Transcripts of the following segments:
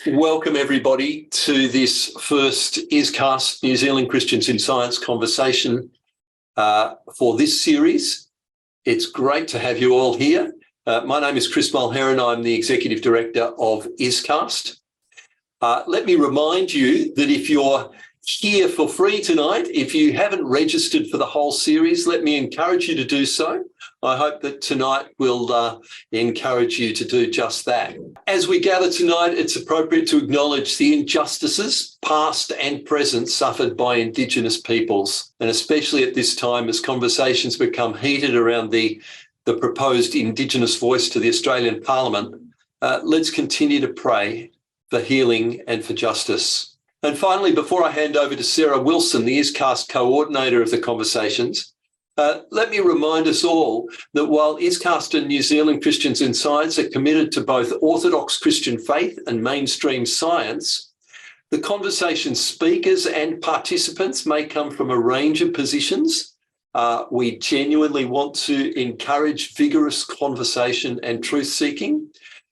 Welcome everybody to this first ISCAST New Zealand Christians in Science conversation for this series. It's great to have you all here. My name is Chris Mulheron. I'm the Executive Director of ISCAST. Let me remind you that if you're here for free tonight, if you haven't registered for the whole series, let me encourage you to do so. I hope that tonight will encourage you to do just that. As we gather tonight, it's appropriate to acknowledge the injustices, past and present, suffered by Indigenous peoples, and especially at this time as conversations become heated around the proposed Indigenous voice to the Australian Parliament, let's continue to pray for healing and for justice. And finally, before I hand over to Sarah Wilson, the ISCAST coordinator of the conversations, let me remind us all that while ISCAST and New Zealand Christians in Science are committed to both orthodox Christian faith and mainstream science, the conversation speakers and participants may come from a range of positions. We genuinely want to encourage vigorous conversation and truth-seeking,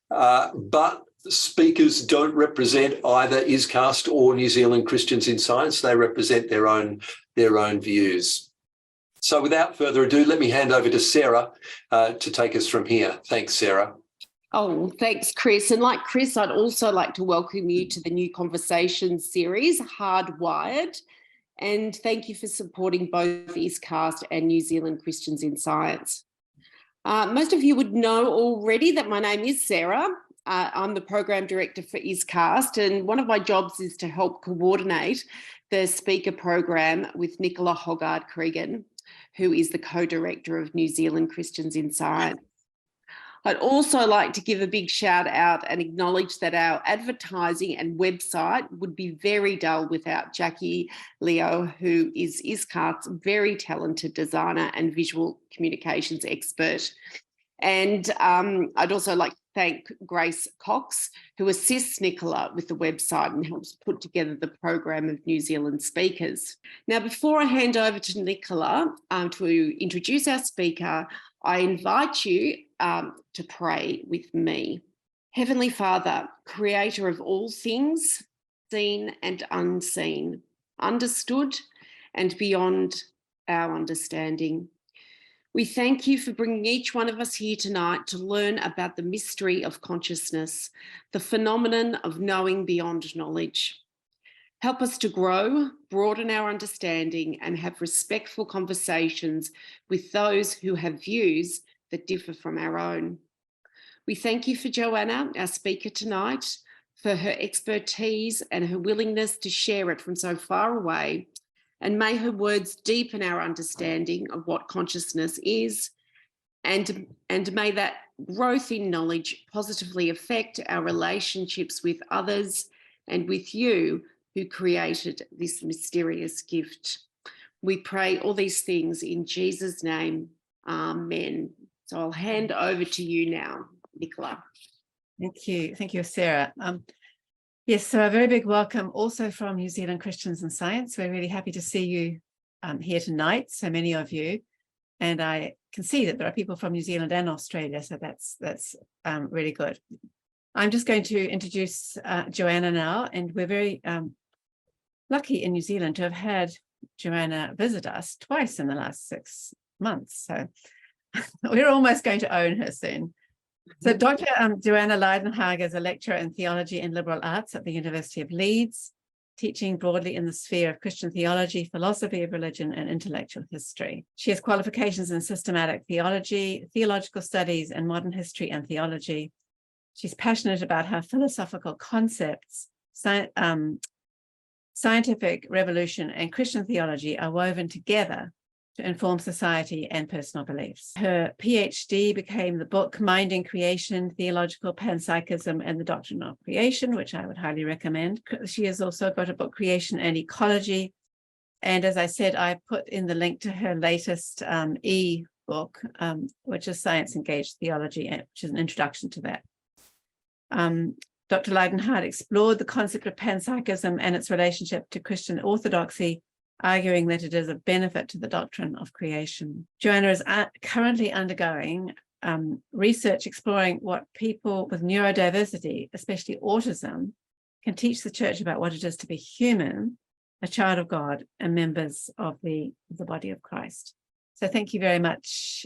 but speakers don't represent either ISCAST or New Zealand Christians in Science. They represent their own views. So without further ado, let me hand over to Sarah to take us from here. Thanks, Sarah. Oh, thanks, Chris. And like Chris, I'd also like to welcome you to the new conversation series, Hardwired. And thank you for supporting both ISCAST and New Zealand Christians in Science. Most of you would know already that my name is Sarah. I'm the Program Director for ISCAST, and one of my jobs is to help coordinate the speaker program with Nicola Hoggard-Cregan, who is the co-director of New Zealand Christians in Science. I'd also like to give a big shout out and acknowledge that our advertising and website would be very dull without Jackie Leo, who is ISCAST's very talented designer and visual communications expert. And I'd also like to thank Grace Cox, who assists Nicola with the website and helps put together the program of New Zealand speakers. Now, before I hand over to Nicola to introduce our speaker, I invite you to pray with me. Heavenly Father, creator of all things, seen and unseen, understood and beyond our understanding, we thank you for bringing each one of us here tonight to learn about the mystery of consciousness, the phenomenon of knowing beyond knowledge. Help us to grow, broaden our understanding, and have respectful conversations with those who have views that differ from our own. We thank you for Joanna, our speaker tonight, for her expertise and her willingness to share it from so far away. And may her words deepen our understanding of what consciousness is, and may that growth in knowledge positively affect our relationships with others and with you, who created this mysterious gift. We pray all these things in Jesus' name. Amen. So I'll hand over to you now, Nicola. Thank you. Thank you, Sarah. Yes, so a very big welcome also from New Zealand Christians in Science. We're really happy to see you here tonight, so many of you. And I can see that there are people from New Zealand and Australia, so that's really good. I'm just going to introduce Joanna now, and we're very lucky in New Zealand to have had Joanna visit us twice in the last 6 months. So we're almost going to own her soon. So Dr. Joanna Leidenhag is a lecturer in Theology and Liberal Arts at the University of Leeds, teaching broadly in the sphere of Christian theology, philosophy of religion, and intellectual history. She has qualifications in Systematic Theology, Theological Studies, and Modern History and Theology. She's passionate about how philosophical concepts, scientific revolution, and Christian theology are woven together to inform society and personal beliefs. Her PhD became the book Minding Creation, Theological Panpsychism and the Doctrine of Creation, which I would highly recommend. She has also got a book, Creation and Ecology. And as I said, I put in the link to her latest e-book, which is Science Engaged Theology, which is an introduction to that. Dr. Leidenhag explored the concept of panpsychism and its relationship to Christian orthodoxy, arguing that it is a benefit to the doctrine of creation. Joanna is currently undergoing research exploring what people with neurodiversity, especially autism, can teach the church about what it is to be human, a child of God, and members of the body of Christ. So thank you very much,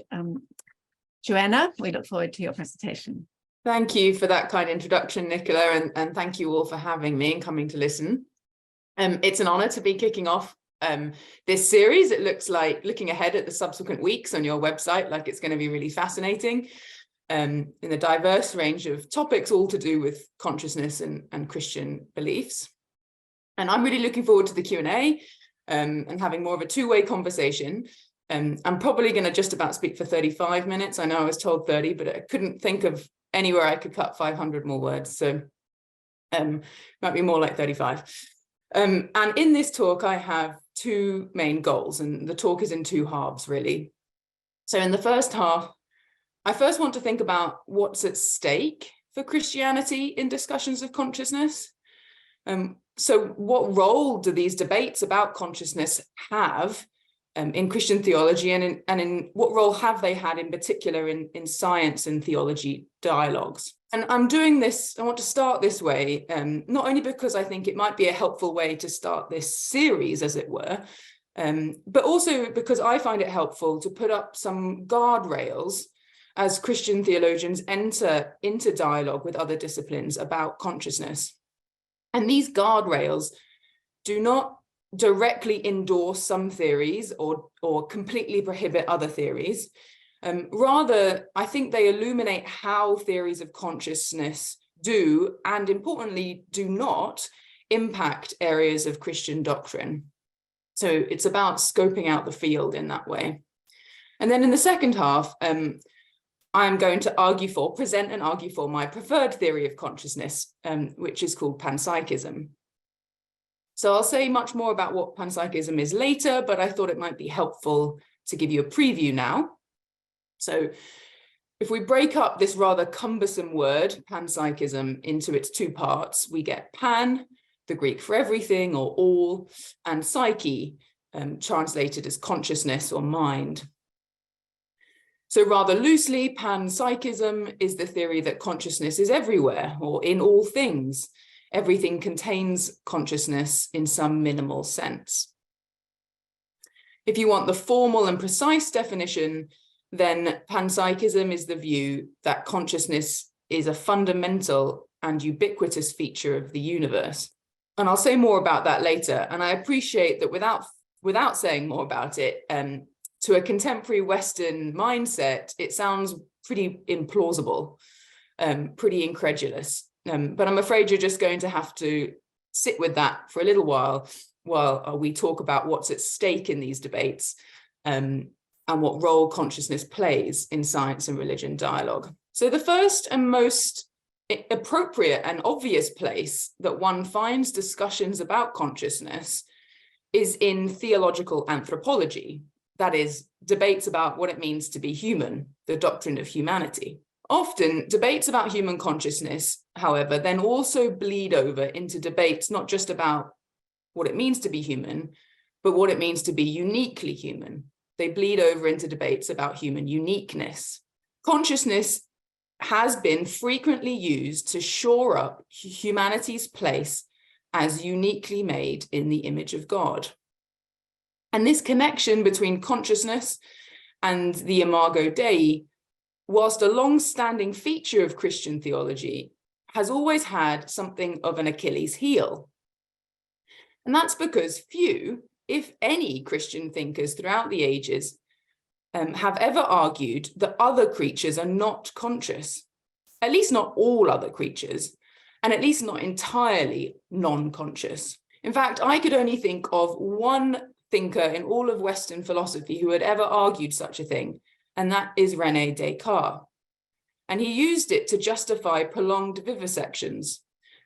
Joanna. We look forward to your presentation. Thank you for that kind introduction, Nicola, and thank you all for having me and coming to listen. It's an honor to be kicking off this series. It looks like, looking ahead at the subsequent weeks on your website, like it's going to be really fascinating in a diverse range of topics, all to do with consciousness and Christian beliefs. And I'm really looking forward to the Q&A and having more of a two-way conversation. I'm probably going to just about speak for 35 minutes. I know I was told 30, but I couldn't think of anywhere I could cut 500 more words. So might be more like 35. And in this talk, I have two main goals, and the talk is in two halves, really. So in the first half, I first want to think about what's at stake for Christianity in discussions of consciousness. So what role do these debates about consciousness have in Christian theology, and in what role have they had in particular in science and theology dialogues? And I'm doing this, I want to start this way, not only because I think it might be a helpful way to start this series, as it were, but also because I find it helpful to put up some guardrails as Christian theologians enter into dialogue with other disciplines about consciousness. And these guardrails do not directly endorse some theories or completely prohibit other theories. Rather, I think they illuminate how theories of consciousness do, and importantly, do not impact areas of Christian doctrine. So it's about scoping out the field in that way. And then in the second half, I'm going to present and argue for my preferred theory of consciousness, which is called panpsychism. So I'll say much more about what panpsychism is later, but I thought it might be helpful to give you a preview now. So if we break up this rather cumbersome word, panpsychism, into its two parts, we get pan, the Greek for everything or all, and psyche, translated as consciousness or mind. So rather loosely, panpsychism is the theory that consciousness is everywhere or in all things. Everything contains consciousness in some minimal sense. If you want the formal and precise definition, then panpsychism is the view that consciousness is a fundamental and ubiquitous feature of the universe. And I'll say more about that later. And I appreciate that without saying more about it, to a contemporary Western mindset, it sounds pretty implausible, pretty incredulous. But I'm afraid you're just going to have to sit with that for a little while we talk about what's at stake in these debates and what role consciousness plays in science and religion dialogue. So the first and most appropriate and obvious place that one finds discussions about consciousness is in theological anthropology. That is, debates about what it means to be human, the doctrine of humanity. Often, debates about human consciousness, however, then also bleed over into debates not just about what it means to be human, but what it means to be uniquely human. They bleed over into debates about human uniqueness. Consciousness has been frequently used to shore up humanity's place as uniquely made in the image of God. And this connection between consciousness and the Imago Dei, whilst a long-standing feature of Christian theology, has always had something of an Achilles heel. And that's because few, if any, Christian thinkers throughout the ages have ever argued that other creatures are not conscious, at least not all other creatures, and at least not entirely non-conscious. In fact, I could only think of one thinker in all of Western philosophy who had ever argued such a thing, and that is René Descartes. And he used it to justify prolonged vivisections,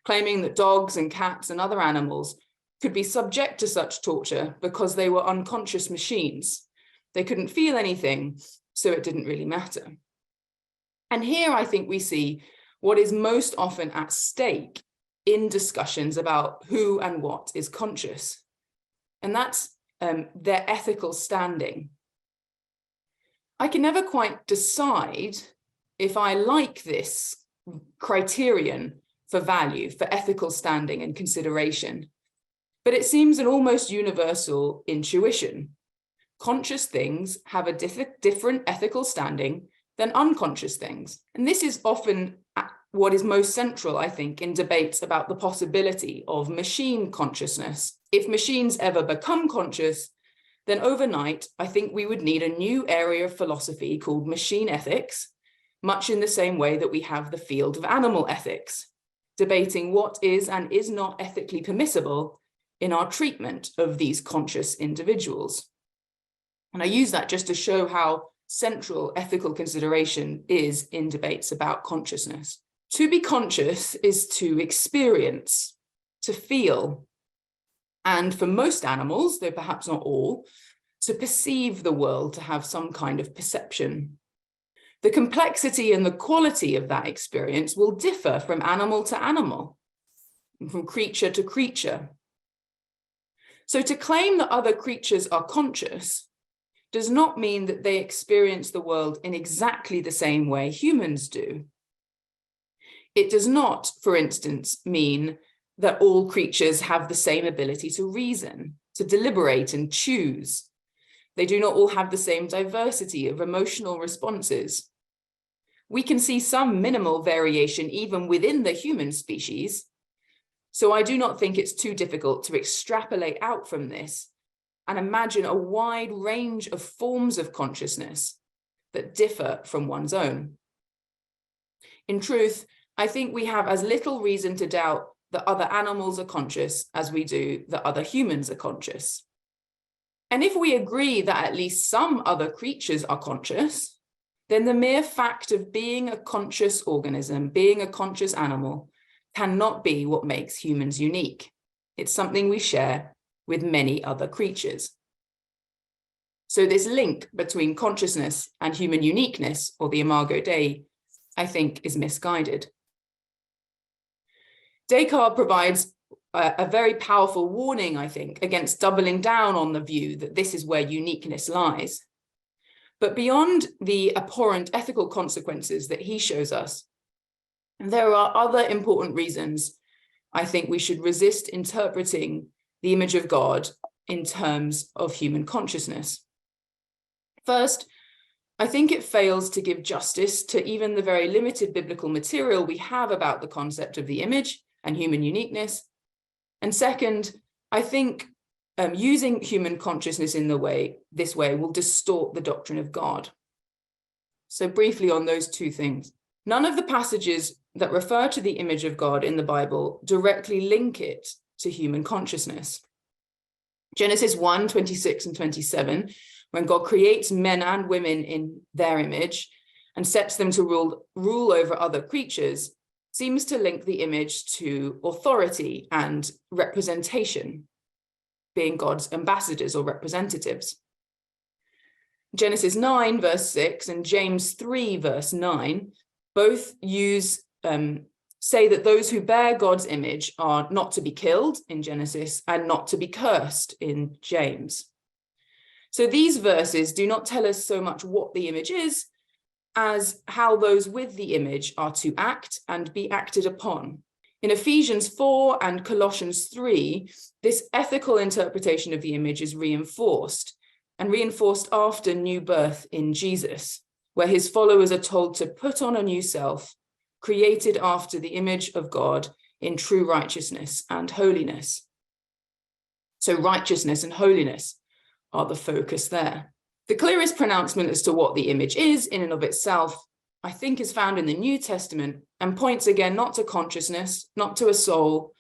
claiming that dogs and cats and other animals could be subject to such torture because they were unconscious machines. They couldn't feel anything, so it didn't really matter. And here I think we see what is most often at stake in discussions about who and what is conscious. And that's their ethical standing. I can never quite decide if I like this criterion for value, for ethical standing and consideration. But it seems an almost universal intuition. Conscious things have a different ethical standing than unconscious things. And this is often what is most central, I think, in debates about the possibility of machine consciousness. If machines ever become conscious, then overnight, I think we would need a new area of philosophy called machine ethics, much in the same way that we have the field of animal ethics, debating what is and is not ethically permissible in our treatment of these conscious individuals. And I use that just to show how central ethical consideration is in debates about consciousness. To be conscious is to experience, to feel, and for most animals, though perhaps not all, to perceive the world, to have some kind of perception. The complexity and the quality of that experience will differ from animal to animal, from creature to creature. So to claim that other creatures are conscious does not mean that they experience the world in exactly the same way humans do. It does not, for instance, mean that all creatures have the same ability to reason, to deliberate and choose. They do not all have the same diversity of emotional responses. We can see some minimal variation even within the human species. So I do not think it's too difficult to extrapolate out from this and imagine a wide range of forms of consciousness that differ from one's own. In truth, I think we have as little reason to doubt that other animals are conscious as we do that other humans are conscious. And if we agree that at least some other creatures are conscious, then the mere fact of being a conscious organism, being a conscious animal, cannot be what makes humans unique. It's something we share with many other creatures. So this link between consciousness and human uniqueness, or the imago Dei, I think is misguided. Descartes provides a very powerful warning, I think, against doubling down on the view that this is where uniqueness lies. But beyond the abhorrent ethical consequences that he shows us, there are other important reasons I think we should resist interpreting the image of God in terms of human consciousness. First, I think it fails to give justice to even the very limited biblical material we have about the concept of the image and human uniqueness. And second, I think using human consciousness in this way will distort the doctrine of God. So briefly on those two things. None of the passages that refer to the image of God in the Bible directly link it to human consciousness. Genesis 1, 26 and 27, when God creates men and women in their image and sets them to rule over other creatures, seems to link the image to authority and representation, being God's ambassadors or representatives. Genesis 9, verse 6 and James 3, verse 9, both say that those who bear God's image are not to be killed in Genesis and not to be cursed in James. So these verses do not tell us so much what the image is as how those with the image are to act and be acted upon. In Ephesians 4 and Colossians 3, this ethical interpretation of the image is reinforced after new birth in Jesus, where his followers are told to put on a new self, created after the image of God in true righteousness and holiness. So righteousness and holiness are the focus there. The clearest pronouncement as to what the image is in and of itself, I think, is found in the New Testament and points again not to consciousness, not to a soul,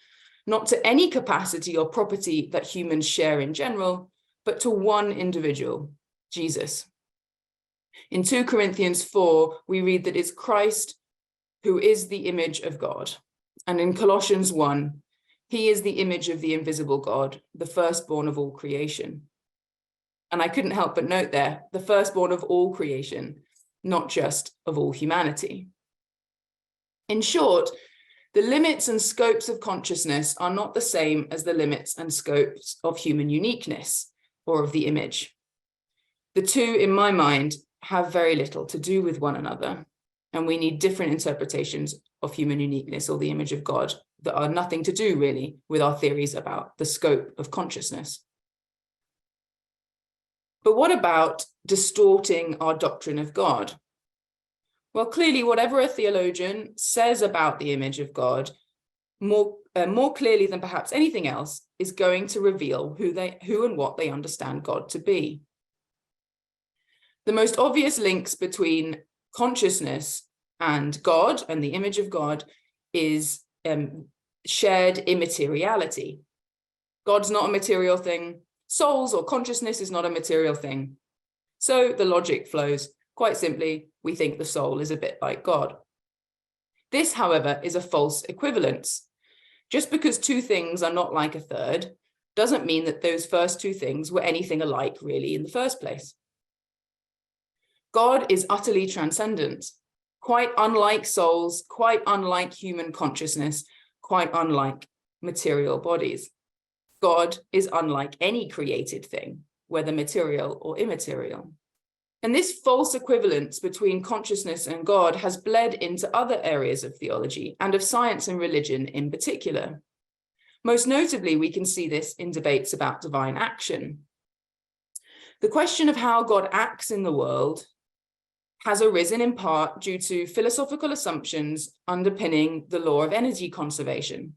not to any capacity or property that humans share in general, but to one individual, Jesus. In 2 Corinthians 4, we read that it's Christ who is the image of God. And in Colossians 1, he is the image of the invisible God, the firstborn of all creation. And I couldn't help but note there, the firstborn of all creation, not just of all humanity. In short, the limits and scopes of consciousness are not the same as the limits and scopes of human uniqueness or of the image. The two, in my mind, have very little to do with one another, and we need different interpretations of human uniqueness or the image of God that are nothing to do really with our theories about the scope of consciousness. But what about distorting our doctrine of God? Well, clearly, whatever a theologian says about the image of God, more clearly than perhaps anything else, is going to reveal who and what they understand God to be. The most obvious links between consciousness and God and the image of God is shared immateriality. God's not a material thing. Souls or consciousness is not a material thing. So the logic flows. Quite simply, we think the soul is a bit like God. This, however, is a false equivalence. Just because two things are not like a third doesn't mean that those first two things were anything alike really in the first place. God is utterly transcendent, quite unlike souls, quite unlike human consciousness, quite unlike material bodies. God is unlike any created thing, whether material or immaterial. And this false equivalence between consciousness and God has bled into other areas of theology and of science and religion in particular. Most notably, we can see this in debates about divine action. The question of how God acts in the world has arisen in part due to philosophical assumptions underpinning the law of energy conservation,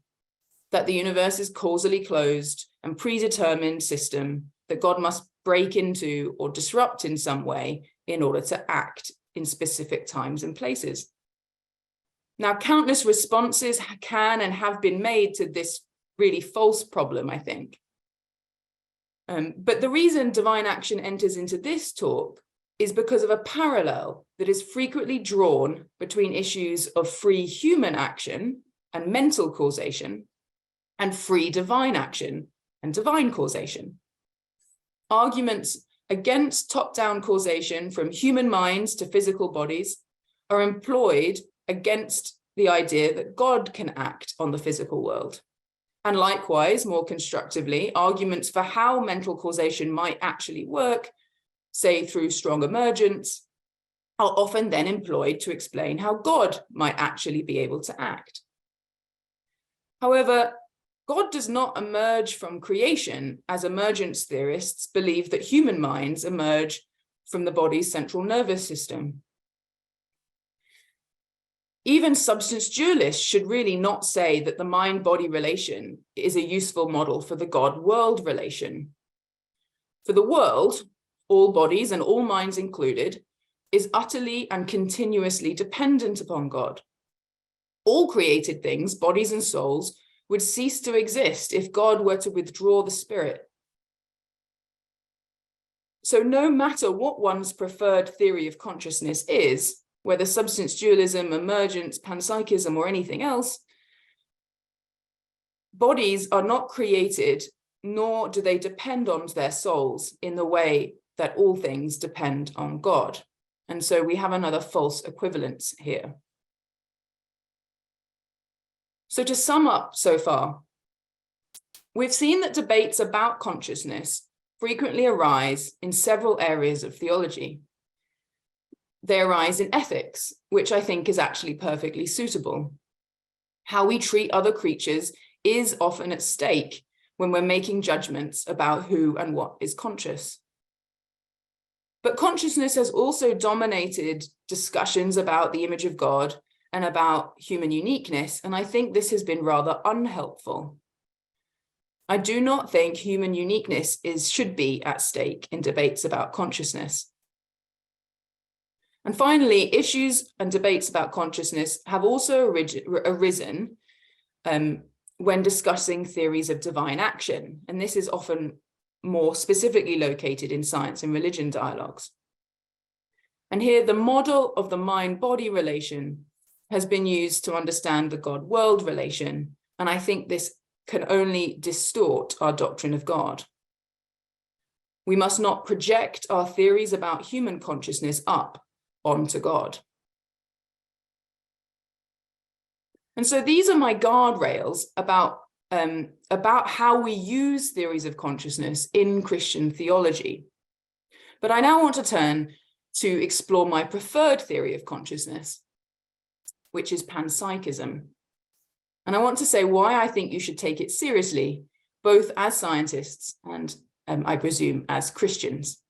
that the universe is causally closed and predetermined system that God must break into or disrupt in some way in order to act in specific times and places. Now, countless responses can and have been made to this really false problem, I think. But the reason divine action enters into this talk is because of a parallel that is frequently drawn between issues of free human action and mental causation and free divine action and divine causation. Arguments against top-down causation from human minds to physical bodies are employed against the idea that God can act on the physical world. And likewise, more constructively, arguments for how mental causation might actually work, say through strong emergence, are often then employed to explain how God might actually be able to act. However, God does not emerge from creation, as emergence theorists believe that human minds emerge from the body's central nervous system. Even substance dualists should really not say that the mind-body relation is a useful model for the God-world relation. For the world, all bodies and all minds included, is utterly and continuously dependent upon God. All created things, bodies and souls, would cease to exist if God were to withdraw the spirit. So no matter what one's preferred theory of consciousness is, whether substance dualism, emergence, panpsychism, or anything else, bodies are not created, nor do they depend on their souls in the way that all things depend on God. And so we have another false equivalence here. So to sum up so far, we've seen that debates about consciousness frequently arise in several areas of theology. They arise in ethics, which I think is actually perfectly suitable. How we treat other creatures is often at stake when we're making judgments about who and what is conscious. But consciousness has also dominated discussions about the image of God and about human uniqueness, and I think this has been rather unhelpful. I do not think human uniqueness should be at stake in debates about consciousness. And finally, issues and debates about consciousness have also arisen when discussing theories of divine action, and this is often more specifically located in science and religion dialogues. And here, the model of the mind-body relation has been used to understand the God-world relation, and I think this can only distort our doctrine of God. We must not project our theories about human consciousness up onto God. And so these are my guardrails about how we use theories of consciousness in Christian theology. But I now want to turn to explore my preferred theory of consciousness, which is panpsychism. And I want to say why I think you should take it seriously, both as scientists and, I presume, as Christians.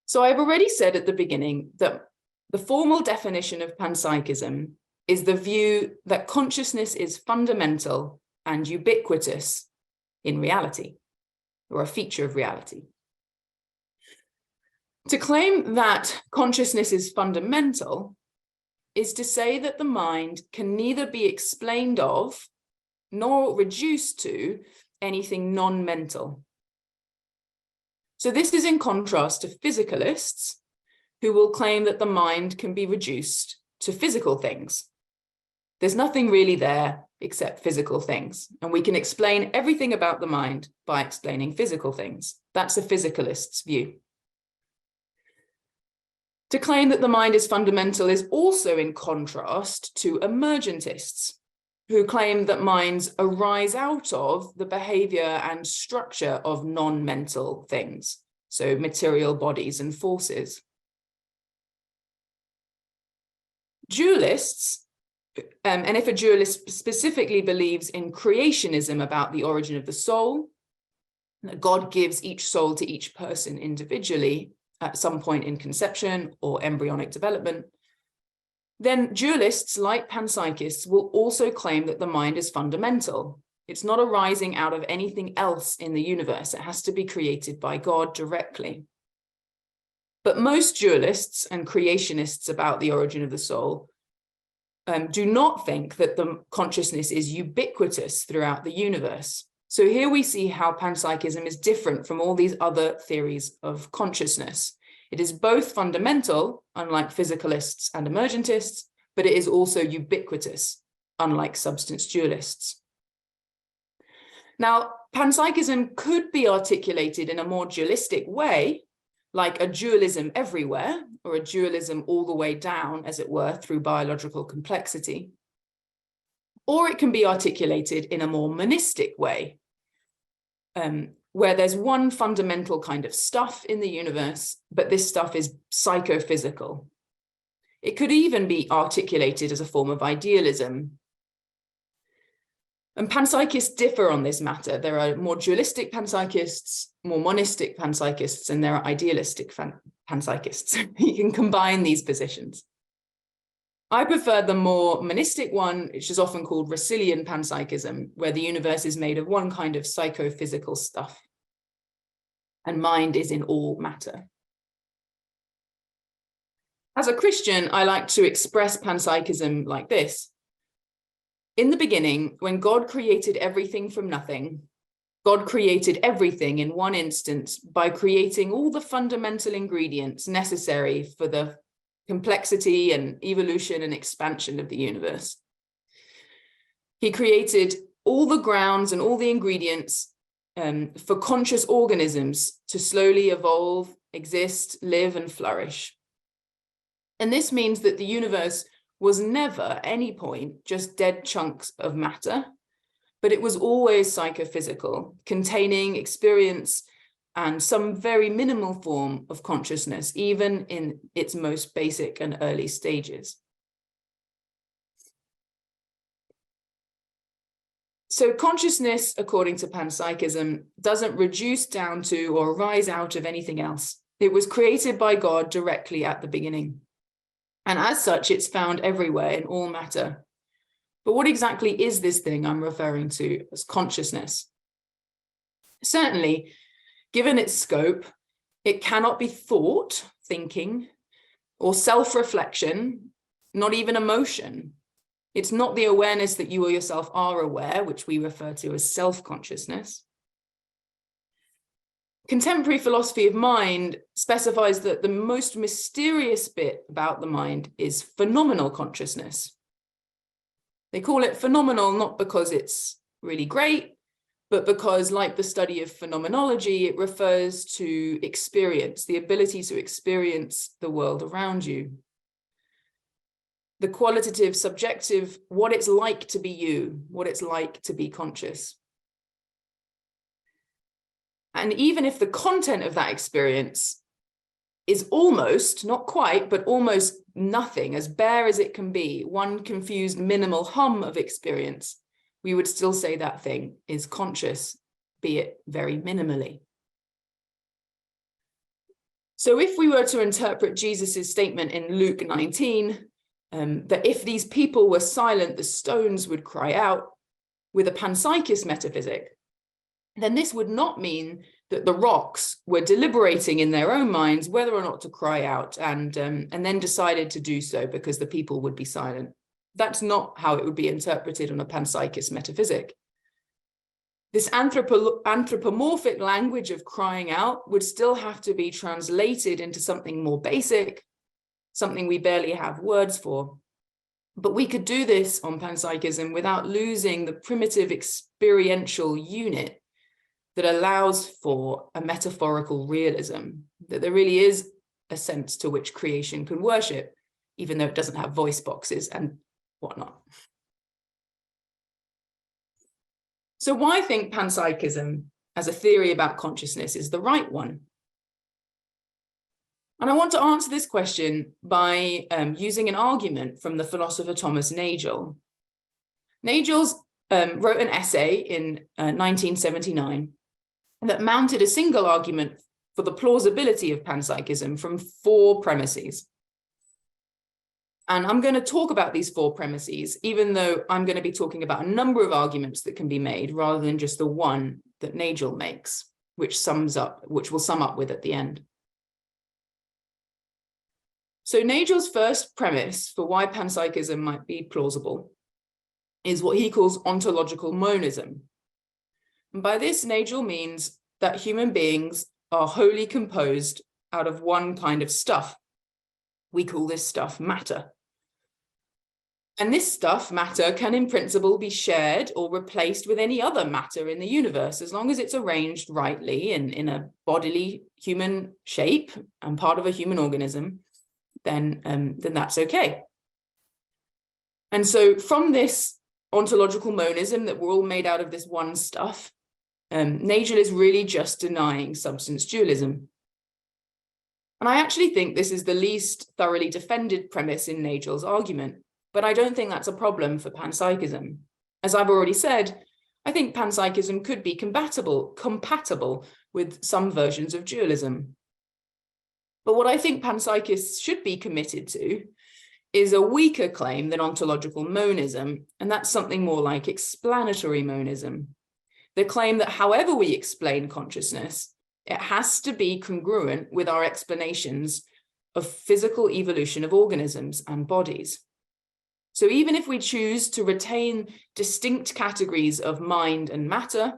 So I've already said at the beginning that the formal definition of panpsychism is the view that consciousness is fundamental and ubiquitous in reality, or a feature of reality. To claim that consciousness is fundamental is to say that the mind can neither be explained of nor reduced to anything non-mental. So this is in contrast to physicalists who will claim that the mind can be reduced to physical things. There's nothing really there except physical things, and we can explain everything about the mind by explaining physical things. That's a physicalist's view. To claim that the mind is fundamental is also in contrast to emergentists, who claim that minds arise out of the behavior and structure of non-mental things, so material bodies and forces. Dualists, and if a dualist specifically believes in creationism about the origin of the soul, that God gives each soul to each person individually at some point in conception or embryonic development, then dualists like panpsychists will also claim that the mind is fundamental. It's not arising out of anything else in the universe. It has to be created by God directly. But most dualists and creationists about the origin of the soul do not think that the consciousness is ubiquitous throughout the universe. So here we see how panpsychism is different from all these other theories of consciousness. It is both fundamental, unlike physicalists and emergentists, but it is also ubiquitous, unlike substance dualists. Now, panpsychism could be articulated in a more dualistic way, like a dualism everywhere, or a dualism all the way down, as it were, through biological complexity. Or it can be articulated in a more monistic way, where there's one fundamental kind of stuff in the universe, but this stuff is psychophysical. It could even be articulated as a form of idealism. And panpsychists differ on this matter. There are more dualistic panpsychists, more monistic panpsychists, and there are idealistic panpsychists. You can combine these positions. I prefer the more monistic one, which is often called Russellian panpsychism, where the universe is made of one kind of psychophysical stuff, and mind is in all matter. As a Christian, I like to express panpsychism like this. In the beginning, when God created everything from nothing, God created everything in one instant by creating all the fundamental ingredients necessary for the complexity and evolution and expansion of the universe. He created all the grounds and all the ingredients for conscious organisms to slowly evolve, exist, live, and flourish. And this means that the universe was never at any point just dead chunks of matter, but it was always psychophysical, containing experience and some very minimal form of consciousness, even in its most basic and early stages. So consciousness, according to panpsychism, doesn't reduce down to or rise out of anything else. It was created by God directly at the beginning. And as such, it's found everywhere in all matter. But what exactly is this thing I'm referring to as consciousness? Certainly, given its scope, it cannot be thought, thinking, or self-reflection, not even emotion. It's not the awareness that you or yourself are aware, which we refer to as self-consciousness. Contemporary philosophy of mind specifies that the most mysterious bit about the mind is phenomenal consciousness. They call it phenomenal not because it's really great, but because, like the study of phenomenology, it refers to experience, the ability to experience the world around you. The qualitative, subjective, what it's like to be you, what it's like to be conscious. And even if the content of that experience is almost, not quite, but almost nothing, as bare as it can be, one confused minimal hum of experience, we would still say that thing is conscious, be it very minimally. So if we were to interpret Jesus's statement in Luke 19, that if these people were silent, the stones would cry out, with a panpsychist metaphysic, then this would not mean that the rocks were deliberating in their own minds whether or not to cry out and then decided to do so because the people would be silent. That's not how it would be interpreted on a panpsychist metaphysic. This anthropomorphic language of crying out would still have to be translated into something more basic, something we barely have words for. But we could do this on panpsychism without losing the primitive experiential unit that allows for a metaphorical realism, that there really is a sense to which creation can worship, even though it doesn't have voice boxes and whatnot. So why think panpsychism as a theory about consciousness is the right one? And I want to answer this question by using an argument from the philosopher Thomas Nagel. Nagel wrote an essay in 1979 that mounted a single argument for the plausibility of panpsychism from 4 premises. And I'm going to talk about these 4 premises, even though I'm going to be talking about a number of arguments that can be made rather than just the one that Nagel makes, which we'll sum up with at the end. So Nagel's first premise for why panpsychism might be plausible is what he calls ontological monism. And by this, Nagel means that human beings are wholly composed out of one kind of stuff. We call this stuff matter. And this stuff, matter, can in principle be shared or replaced with any other matter in the universe, as long as it's arranged rightly in a bodily human shape and part of a human organism, then that's okay. And so from this ontological monism that we're all made out of this one stuff, Nagel is really just denying substance dualism. And I actually think this is the least thoroughly defended premise in Nagel's argument, but I don't think that's a problem for panpsychism. As I've already said, I think panpsychism could be compatible with some versions of dualism. But what I think panpsychists should be committed to is a weaker claim than ontological monism, and that's something more like explanatory monism. The claim that however we explain consciousness, it has to be congruent with our explanations of physical evolution of organisms and bodies. So even if we choose to retain distinct categories of mind and matter,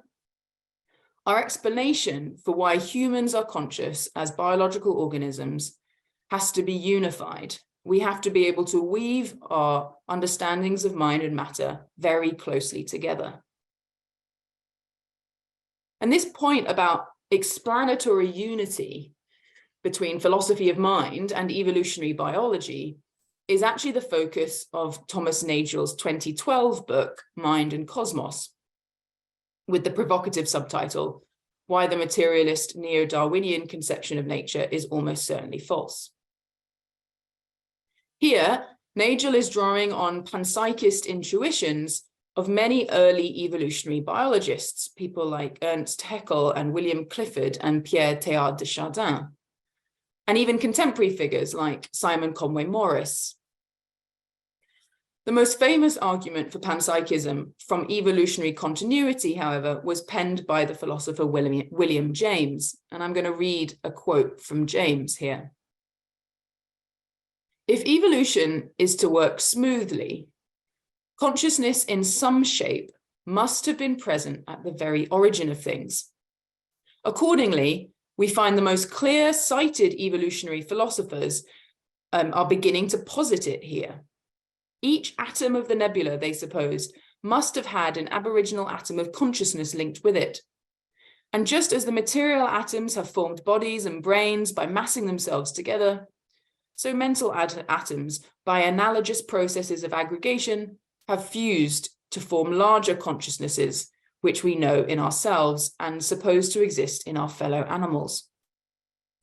our explanation for why humans are conscious as biological organisms has to be unified. We have to be able to weave our understandings of mind and matter very closely together. And this point about explanatory unity between philosophy of mind and evolutionary biology is actually the focus of Thomas Nagel's 2012 book, Mind and Cosmos, with the provocative subtitle, Why the Materialist Neo-Darwinian Conception of Nature is Almost Certainly False. Here, Nagel is drawing on panpsychist intuitions of many early evolutionary biologists, people like Ernst Haeckel and William Clifford and Pierre Teilhard de Chardin, and even contemporary figures like Simon Conway Morris. The most famous argument for panpsychism from evolutionary continuity, however, was penned by the philosopher William James, and I'm going to read a quote from James here. If evolution is to work smoothly, consciousness in some shape must have been present at the very origin of things. Accordingly, we find the most clear-sighted evolutionary philosophers are beginning to posit it here. Each atom of the nebula, they supposed, must have had an aboriginal atom of consciousness linked with it. And just as the material atoms have formed bodies and brains by massing themselves together, so mental atoms, by analogous processes of aggregation, have fused to form larger consciousnesses, which we know in ourselves and supposed to exist in our fellow animals.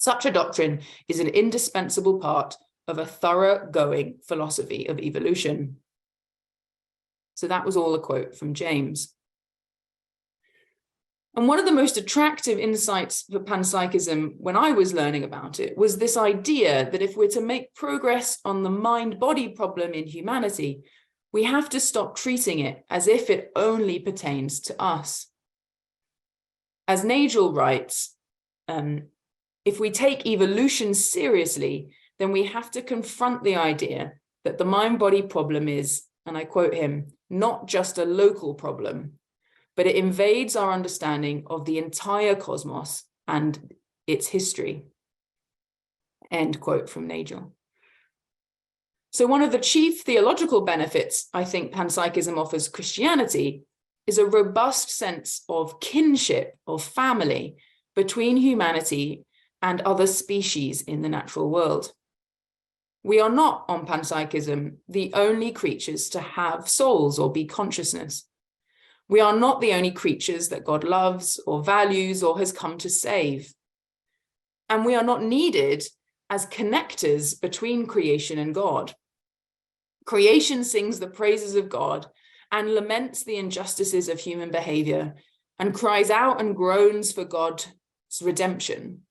Such a doctrine is an indispensable part of a thoroughgoing philosophy of evolution. So that was all a quote from James. And one of the most attractive insights for panpsychism when I was learning about it was this idea that if we're to make progress on the mind-body problem in humanity, we have to stop treating it as if it only pertains to us. As Nagel writes, if we take evolution seriously, then we have to confront the idea that the mind-body problem is, and I quote him, not just a local problem, but it invades our understanding of the entire cosmos and its history. End quote from Nagel. So one of the chief theological benefits I think panpsychism offers Christianity is a robust sense of kinship, of family, between humanity and other species in the natural world. We are not, on panpsychism, the only creatures to have souls or be consciousness. We are not the only creatures that God loves or values or has come to save. And we are not needed as connectors between creation and God. Creation sings the praises of God and laments the injustices of human behavior and cries out and groans for God's redemption.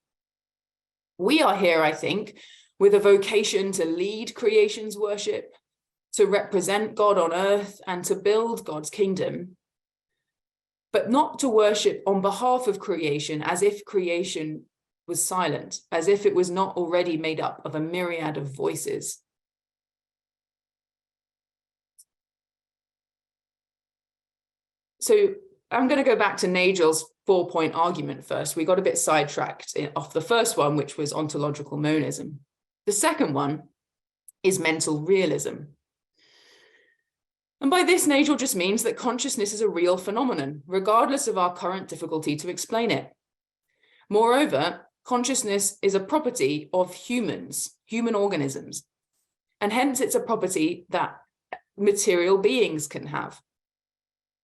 We are here, I think, with a vocation to lead creation's worship, to represent God on earth and to build God's kingdom, but not to worship on behalf of creation as if creation was silent, as if it was not already made up of a myriad of voices. So I'm going to go back to Nagel's 4-point argument first. We got a bit sidetracked off the first one, which was ontological monism. The second one is mental realism. And by this, Nagel just means that consciousness is a real phenomenon, regardless of our current difficulty to explain it. Moreover, consciousness is a property of humans, human organisms, and hence it's a property that material beings can have.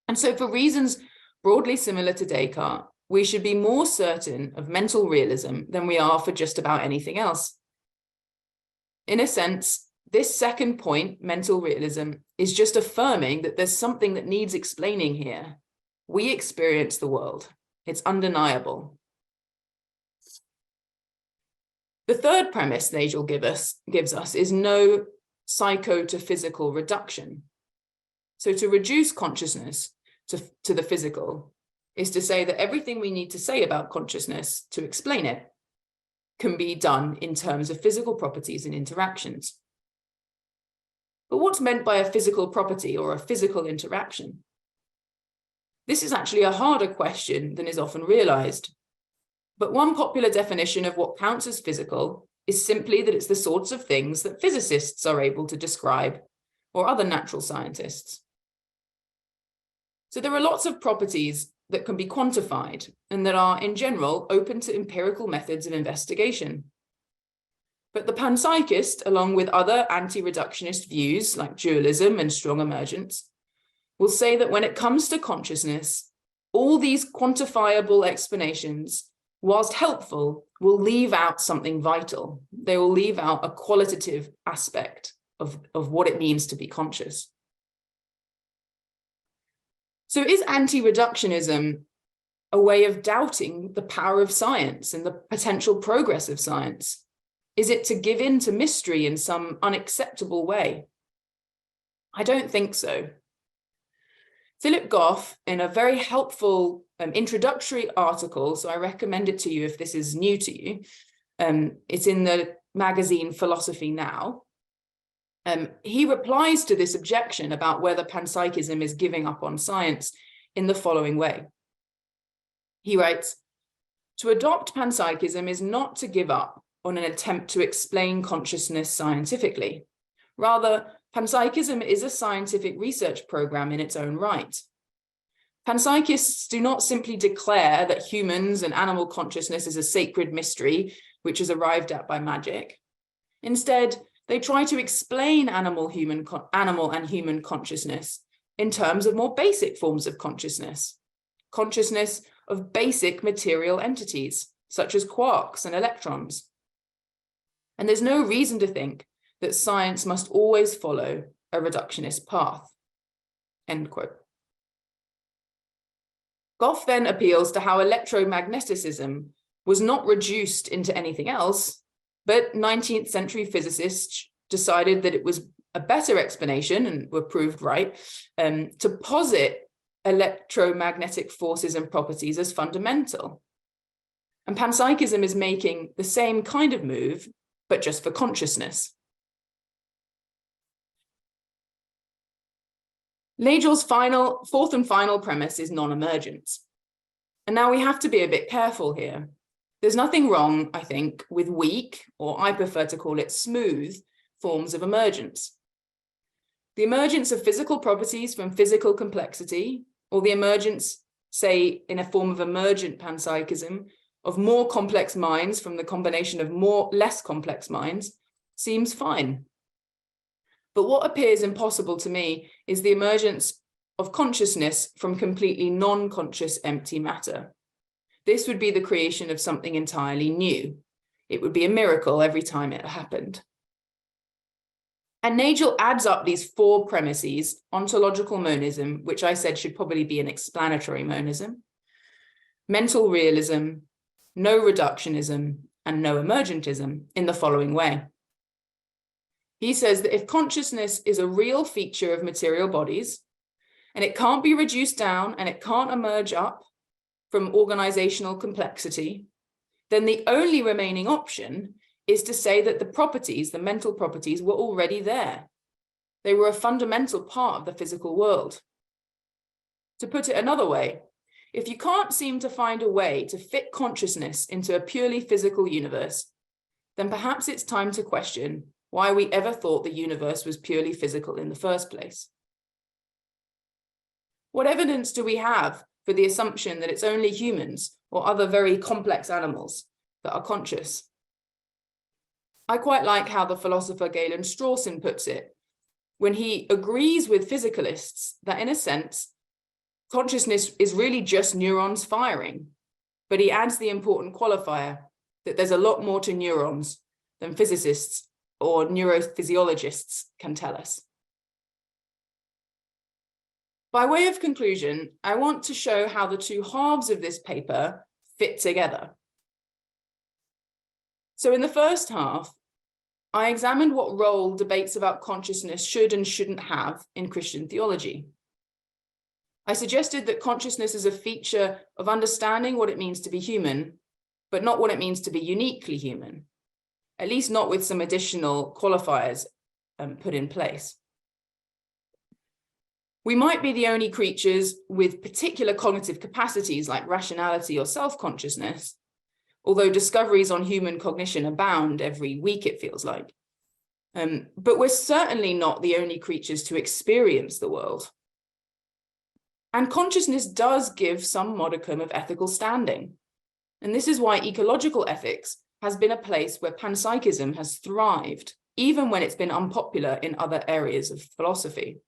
And so for reasons broadly similar to Descartes, we should be more certain of mental realism than we are for just about anything else. In a sense, this second point, mental realism, is just affirming that there's something that needs explaining here. We experience the world. It's undeniable. The third premise Nagel gives us is no psycho to physical reduction. So to reduce consciousness to the physical is to say that everything we need to say about consciousness to explain it can be done in terms of physical properties and interactions. But what's meant by a physical property or a physical interaction? This is actually a harder question than is often realized. But one popular definition of what counts as physical is simply that it's the sorts of things that physicists are able to describe, or other natural scientists. So there are lots of properties that can be quantified and that are, in general, open to empirical methods of investigation. But the panpsychist, along with other anti-reductionist views like dualism and strong emergence, will say that when it comes to consciousness, all these quantifiable explanations, whilst helpful, will leave out something vital. They will leave out a qualitative aspect of what it means to be conscious. So is anti-reductionism a way of doubting the power of science and the potential progress of science? Is it to give in to mystery in some unacceptable way? I don't think so. Philip Goff, in a very helpful introductory article, so I recommend it to you if this is new to you, it's in the magazine Philosophy Now, he replies to this objection about whether panpsychism is giving up on science in the following way. He writes, "To adopt panpsychism is not to give up on an attempt to explain consciousness scientifically. Rather, panpsychism is a scientific research program in its own right. Panpsychists do not simply declare that humans and animal consciousness is a sacred mystery which is arrived at by magic. Instead, they try to explain animal and human consciousness in terms of more basic forms of consciousness of basic material entities, such as quarks and electrons. And there's no reason to think that science must always follow a reductionist path. End quote. Goff then appeals to how electromagneticism was not reduced into anything else, but 19th century physicists decided that it was a better explanation, and were proved right, to posit electromagnetic forces and properties as fundamental. And panpsychism is making the same kind of move, but just for consciousness. Nagel's fourth and final premise is non-emergence. And now we have to be a bit careful here. There's nothing wrong, I think, with weak, or I prefer to call it smooth, forms of emergence. The emergence of physical properties from physical complexity, or the emergence, say, in a form of emergent panpsychism, of more complex minds from the combination of less complex minds, seems fine. But what appears impossible to me is the emergence of consciousness from completely non-conscious empty matter. This would be the creation of something entirely new. It would be a miracle every time it happened. And Nagel adds up these four premises: ontological monism, which I said should probably be an explanatory monism, mental realism, no reductionism, and no emergentism, in the following way. He says that if consciousness is a real feature of material bodies, and it can't be reduced down and it can't emerge up from organizational complexity, then the only remaining option is to say that the properties, the mental properties, were already there. They were a fundamental part of the physical world. To put it another way, if you can't seem to find a way to fit consciousness into a purely physical universe, then perhaps it's time to question why we ever thought the universe was purely physical in the first place. What evidence do we have for the assumption that it's only humans or other very complex animals that are conscious? I quite like how the philosopher Galen Strawson puts it, when he agrees with physicalists that, in a sense, consciousness is really just neurons firing, but he adds the important qualifier that there's a lot more to neurons than physicists or neurophysiologists can tell us. By way of conclusion, I want to show how the two halves of this paper fit together. So in the first half, I examined what role debates about consciousness should and shouldn't have in Christian theology. I suggested that consciousness is a feature of understanding what it means to be human, but not what it means to be uniquely human, at least not with some additional qualifiers put in place. We might be the only creatures with particular cognitive capacities like rationality or self-consciousness, although discoveries on human cognition abound every week, it feels like. But we're certainly not the only creatures to experience the world. And consciousness does give some modicum of ethical standing. And this is why ecological ethics has been a place where panpsychism has thrived, even when it's been unpopular in other areas of philosophy.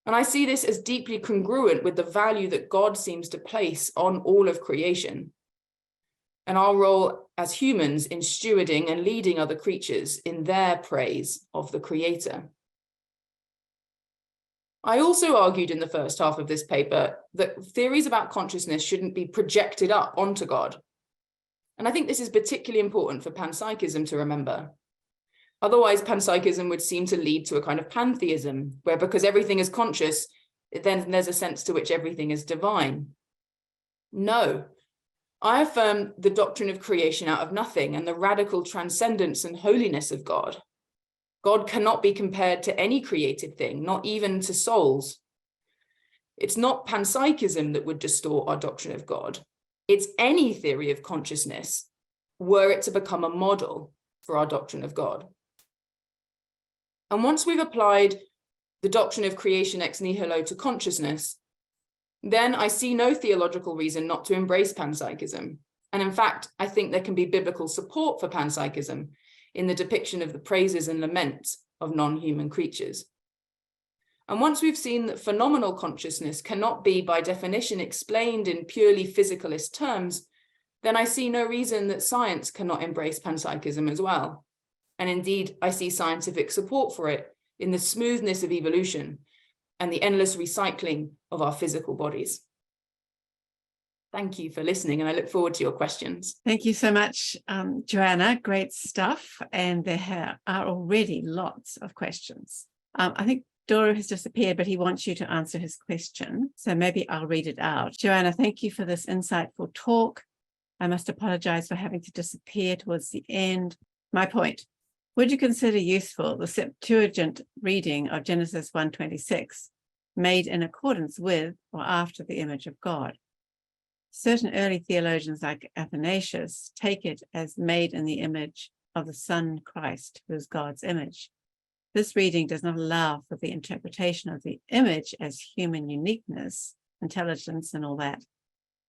And I see this as deeply congruent with the value that God seems to place on all of creation, and our role as humans in stewarding and leading other creatures in their praise of the Creator. I also argued in the first half of this paper that theories about consciousness shouldn't be projected up onto God. And I think this is particularly important for panpsychism to remember. Otherwise, panpsychism would seem to lead to a kind of pantheism, where because everything is conscious, then there's a sense to which everything is divine. No, I affirm the doctrine of creation out of nothing and the radical transcendence and holiness of God. God cannot be compared to any created thing, not even to souls. It's not panpsychism that would distort our doctrine of God. It's any theory of consciousness, were it to become a model for our doctrine of God. And once we've applied the doctrine of creation ex nihilo to consciousness, then I see no theological reason not to embrace panpsychism. And in fact, I think there can be biblical support for panpsychism in the depiction of the praises and laments of non-human creatures. And once we've seen that phenomenal consciousness cannot be by definition explained in purely physicalist terms, then I see no reason that science cannot embrace panpsychism as well. And indeed, I see scientific support for it in the smoothness of evolution and the endless recycling of our physical bodies. Thank you for listening, and I look forward to your questions. Thank you so much, Joanna. Great stuff. And there are already lots of questions. I think Doro has disappeared, but he wants you to answer his question. So maybe I'll read it out. Joanna, thank you for this insightful talk. I must apologize for having to disappear towards the end. My point, would you consider useful the Septuagint reading of Genesis 1:26, made in accordance with or after the image of God? Certain early theologians like Athanasius take it as made in the image of the Son Christ, who is God's image. This reading does not allow for the interpretation of the image as human uniqueness, intelligence, and all that,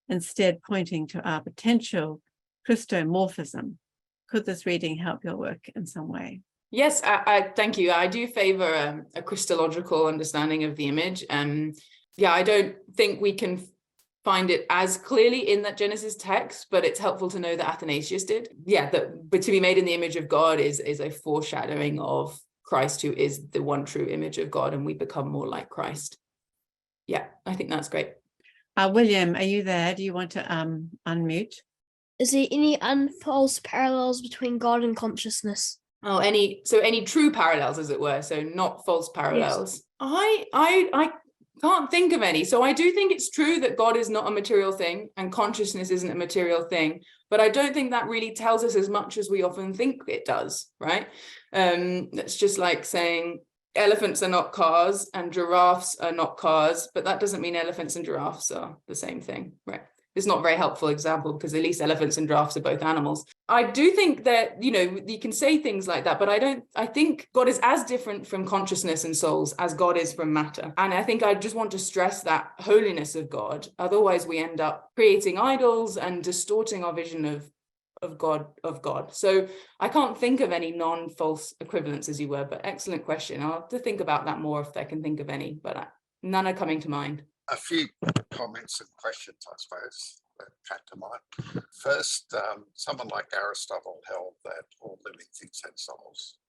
instead pointing to our potential Christomorphism. Could this reading help your work in some way? Yes, I thank you. I do favor a Christological understanding of the image. Yeah, I don't think we can find it as clearly in that Genesis text, but it's helpful to know that Athanasius did. Yeah, but to be made in the image of God is a foreshadowing of Christ, who is the one true image of God, and we become more like Christ. Yeah, I think that's great. William, are you there? Do you want to unmute? Is there any false parallels between God and consciousness? Oh, any true parallels, as it were, so not false parallels. Yes. I can't think of any. So I do think it's true that God is not a material thing and consciousness isn't a material thing, but I don't think that really tells us as much as we often think it does, right? It's just like saying elephants are not cars and giraffes are not cars, but that doesn't mean elephants and giraffes are the same thing, right? It's not a very helpful example because at least elephants and giraffes are both animals. I do think that, you can say things like that, but I think God is as different from consciousness and souls as God is from matter. And I think I just want to stress that holiness of God. Otherwise we end up creating idols and distorting our vision of God. So I can't think of any non-false equivalents, as you were, but excellent question. I'll have to think about that more if I can think of any, but none are coming to mind. A few comments and questions, I suppose, that came to mind. First, someone like Aristotle held that all living things had souls,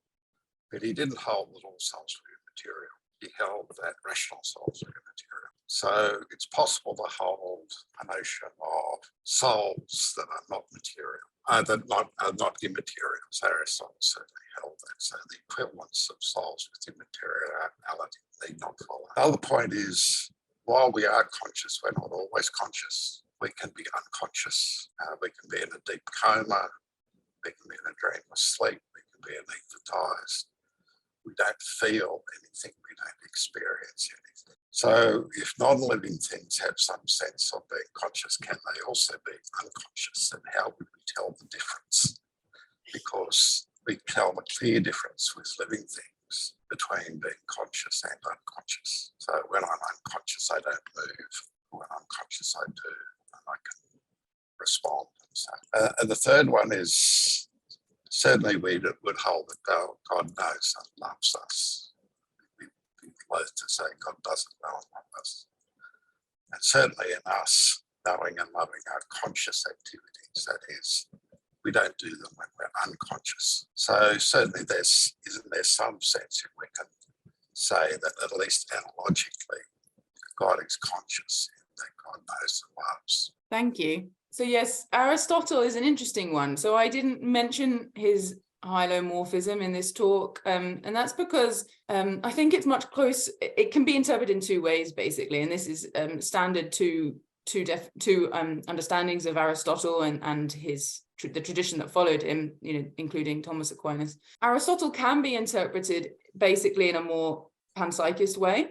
but he didn't hold that all souls were immaterial. He held that rational souls were immaterial. So it's possible to hold a notion of souls that are not material, that are not immaterial. So Aristotle certainly held that. So the equivalence of souls with immateriality need not follow. Another point is, while we are conscious, we're not always conscious. We can be unconscious. We can be in a deep coma. We can be in a dreamless sleep. We can be anaesthetized. We don't feel anything. We don't experience anything. So if non-living things have some sense of being conscious, can they also be unconscious? And how would we tell the difference? Because we tell a clear difference with living things between being conscious and unconscious. So when I'm unconscious, I don't move. When I'm conscious, I do, and I can respond. And so, and the third one is, certainly we would hold that God knows and loves us. We'd be loath to say God doesn't know and love us. And certainly in us, knowing and loving our conscious activities, that is, we don't do them when we're unconscious. So certainly isn't there some sense in we can say that at least analogically, God is conscious, that God knows and loves. Thank you. So yes, Aristotle is an interesting one. So I didn't mention his hylomorphism in this talk, and that's because I think it's much close. It can be interpreted in two ways, basically, and this is standard to understandings of Aristotle and the tradition that followed him, including Thomas Aquinas. Aristotle can be interpreted basically in a more panpsychist way.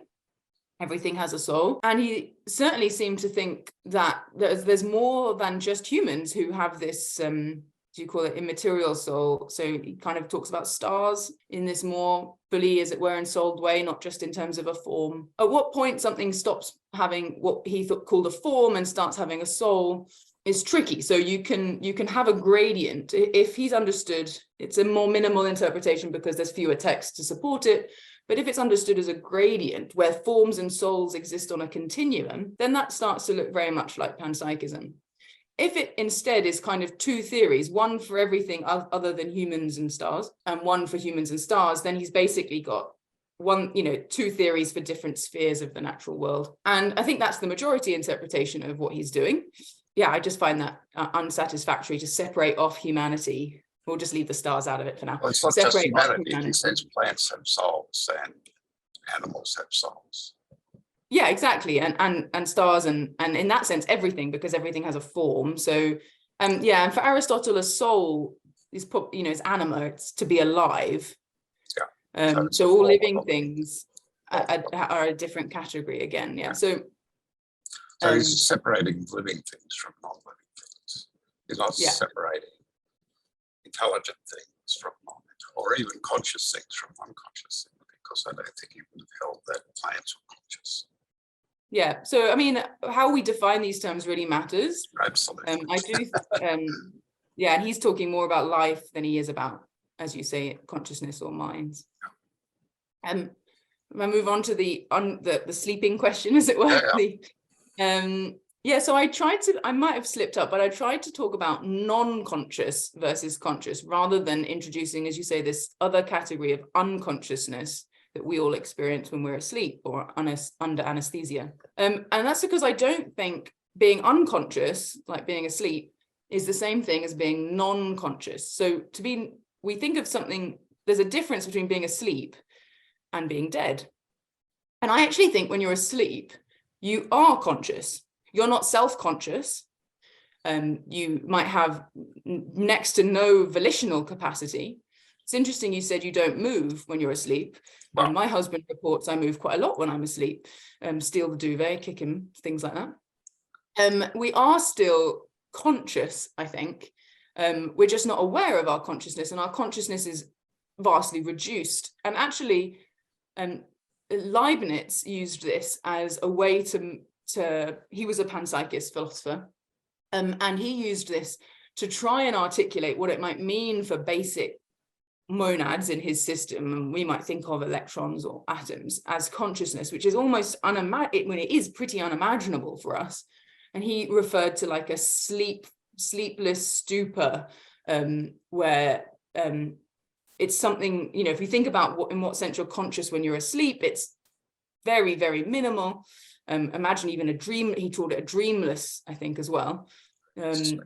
Everything has a soul. And he certainly seemed to think that there's more than just humans who have this, do you call it, immaterial soul? So he kind of talks about stars in this more fully, as it were, ensouled way, not just in terms of a form. At what point something stops having what he called a form and starts having a soul is tricky. So you can have a gradient. If he's understood, it's a more minimal interpretation because there's fewer texts to support it. But if it's understood as a gradient where forms and souls exist on a continuum, then that starts to look very much like panpsychism. if it instead is kind of two theories, one for everything other than humans and stars, and one for humans and stars, then he's basically got two theories for different spheres of the natural world. And I think that's the majority interpretation of what he's doing. Yeah, I just find that unsatisfactory to separate off humanity. We'll just leave the stars out of it for now. Well, it's not just humanity. He says plants have souls and animals have souls. Yeah, exactly. And stars and in that sense, everything, because everything has a form. So, and for Aristotle, a soul is, is anima, it's to be alive. Yeah. So all living things are a different category again. Yeah. So he's separating living things from non-living things. He's not separating intelligent things from or even conscious things from unconscious things, because I don't think he would have held that plants were conscious. Yeah. So, I mean, how we define these terms really matters. Absolutely. I do. And he's talking more about life than he is about, as you say, consciousness or minds. I move on to the sleeping question, as it were. So I might have slipped up, but I tried to talk about non-conscious versus conscious, rather than introducing, as you say, this other category of unconsciousness that we all experience when we're asleep or under anesthesia. And that's because I don't think being unconscious, like being asleep, is the same thing as being non-conscious. So we think of something, there's a difference between being asleep and being dead. And I actually think when you're asleep, you are conscious. You're not self-conscious. You might have next to no volitional capacity. It's interesting you said you don't move when you're asleep. Wow. My husband reports I move quite a lot when I'm asleep. Steal the duvet, kick him, things like that. We are still conscious, I think. We're just not aware of our consciousness, and our consciousness is vastly reduced. And actually, Leibniz used this as a way to he was a panpsychist philosopher, and he used this to try and articulate what it might mean for basic monads in his system. And we might think of electrons or atoms as consciousness, which is almost it is pretty unimaginable for us. And he referred to like a sleepless stupor, where it's something, if you think about in what sense you're conscious when you're asleep, it's very, very minimal. Imagine even a dream. He called it a dreamless, I think, as well.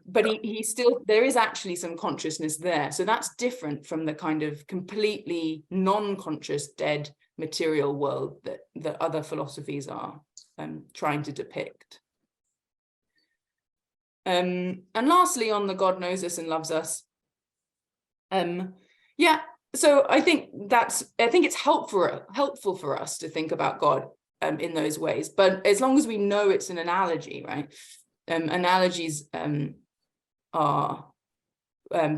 But he still, there is actually some consciousness there. So that's different from the kind of completely non-conscious, dead material world that other philosophies are trying to depict. And lastly, on the God knows us and loves us. So I think it's helpful for us to think about God in those ways. But as long as we know it's an analogy, right? Analogies are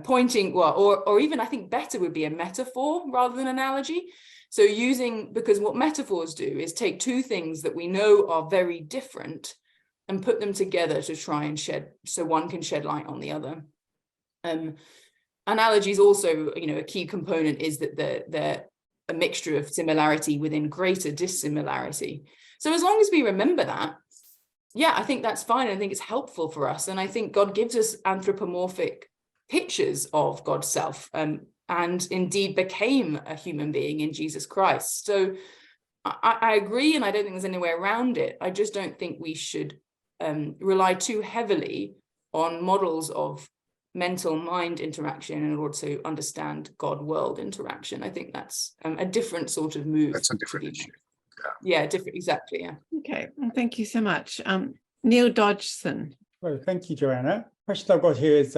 pointing, or even I think better would be a metaphor rather than analogy. So because what metaphors do is take two things that we know are very different and put them together to try and so one can shed light on the other. Analogies also, a key component is that they're a mixture of similarity within greater dissimilarity. So as long as we remember that, I think that's fine. I think it's helpful for us. And I think God gives us anthropomorphic pictures of God's self, and indeed became a human being in Jesus Christ. So I agree, and I don't think there's any way around it. I just don't think we should rely too heavily on models of mental-mind interaction in order to understand God-world interaction. I think that's a different sort of move. That's a different issue. Yeah, different, exactly, yeah. Okay, well, thank you so much. Neil Dodgson. Well, thank you, Joanna. The question I've got here is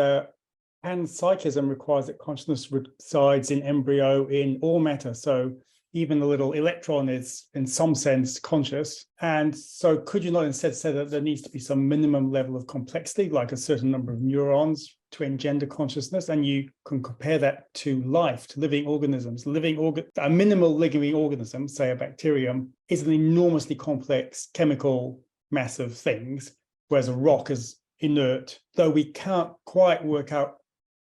panpsychism requires that consciousness resides in embryo in all matter. So even the little electron is in some sense conscious. And so could you not instead say that there needs to be some minimum level of complexity, like a certain number of neurons to engender consciousness? And you can compare that to life, to living organisms. A minimal living organism, say a bacterium, is an enormously complex chemical mass of things, whereas a rock is inert. Though we can't quite work out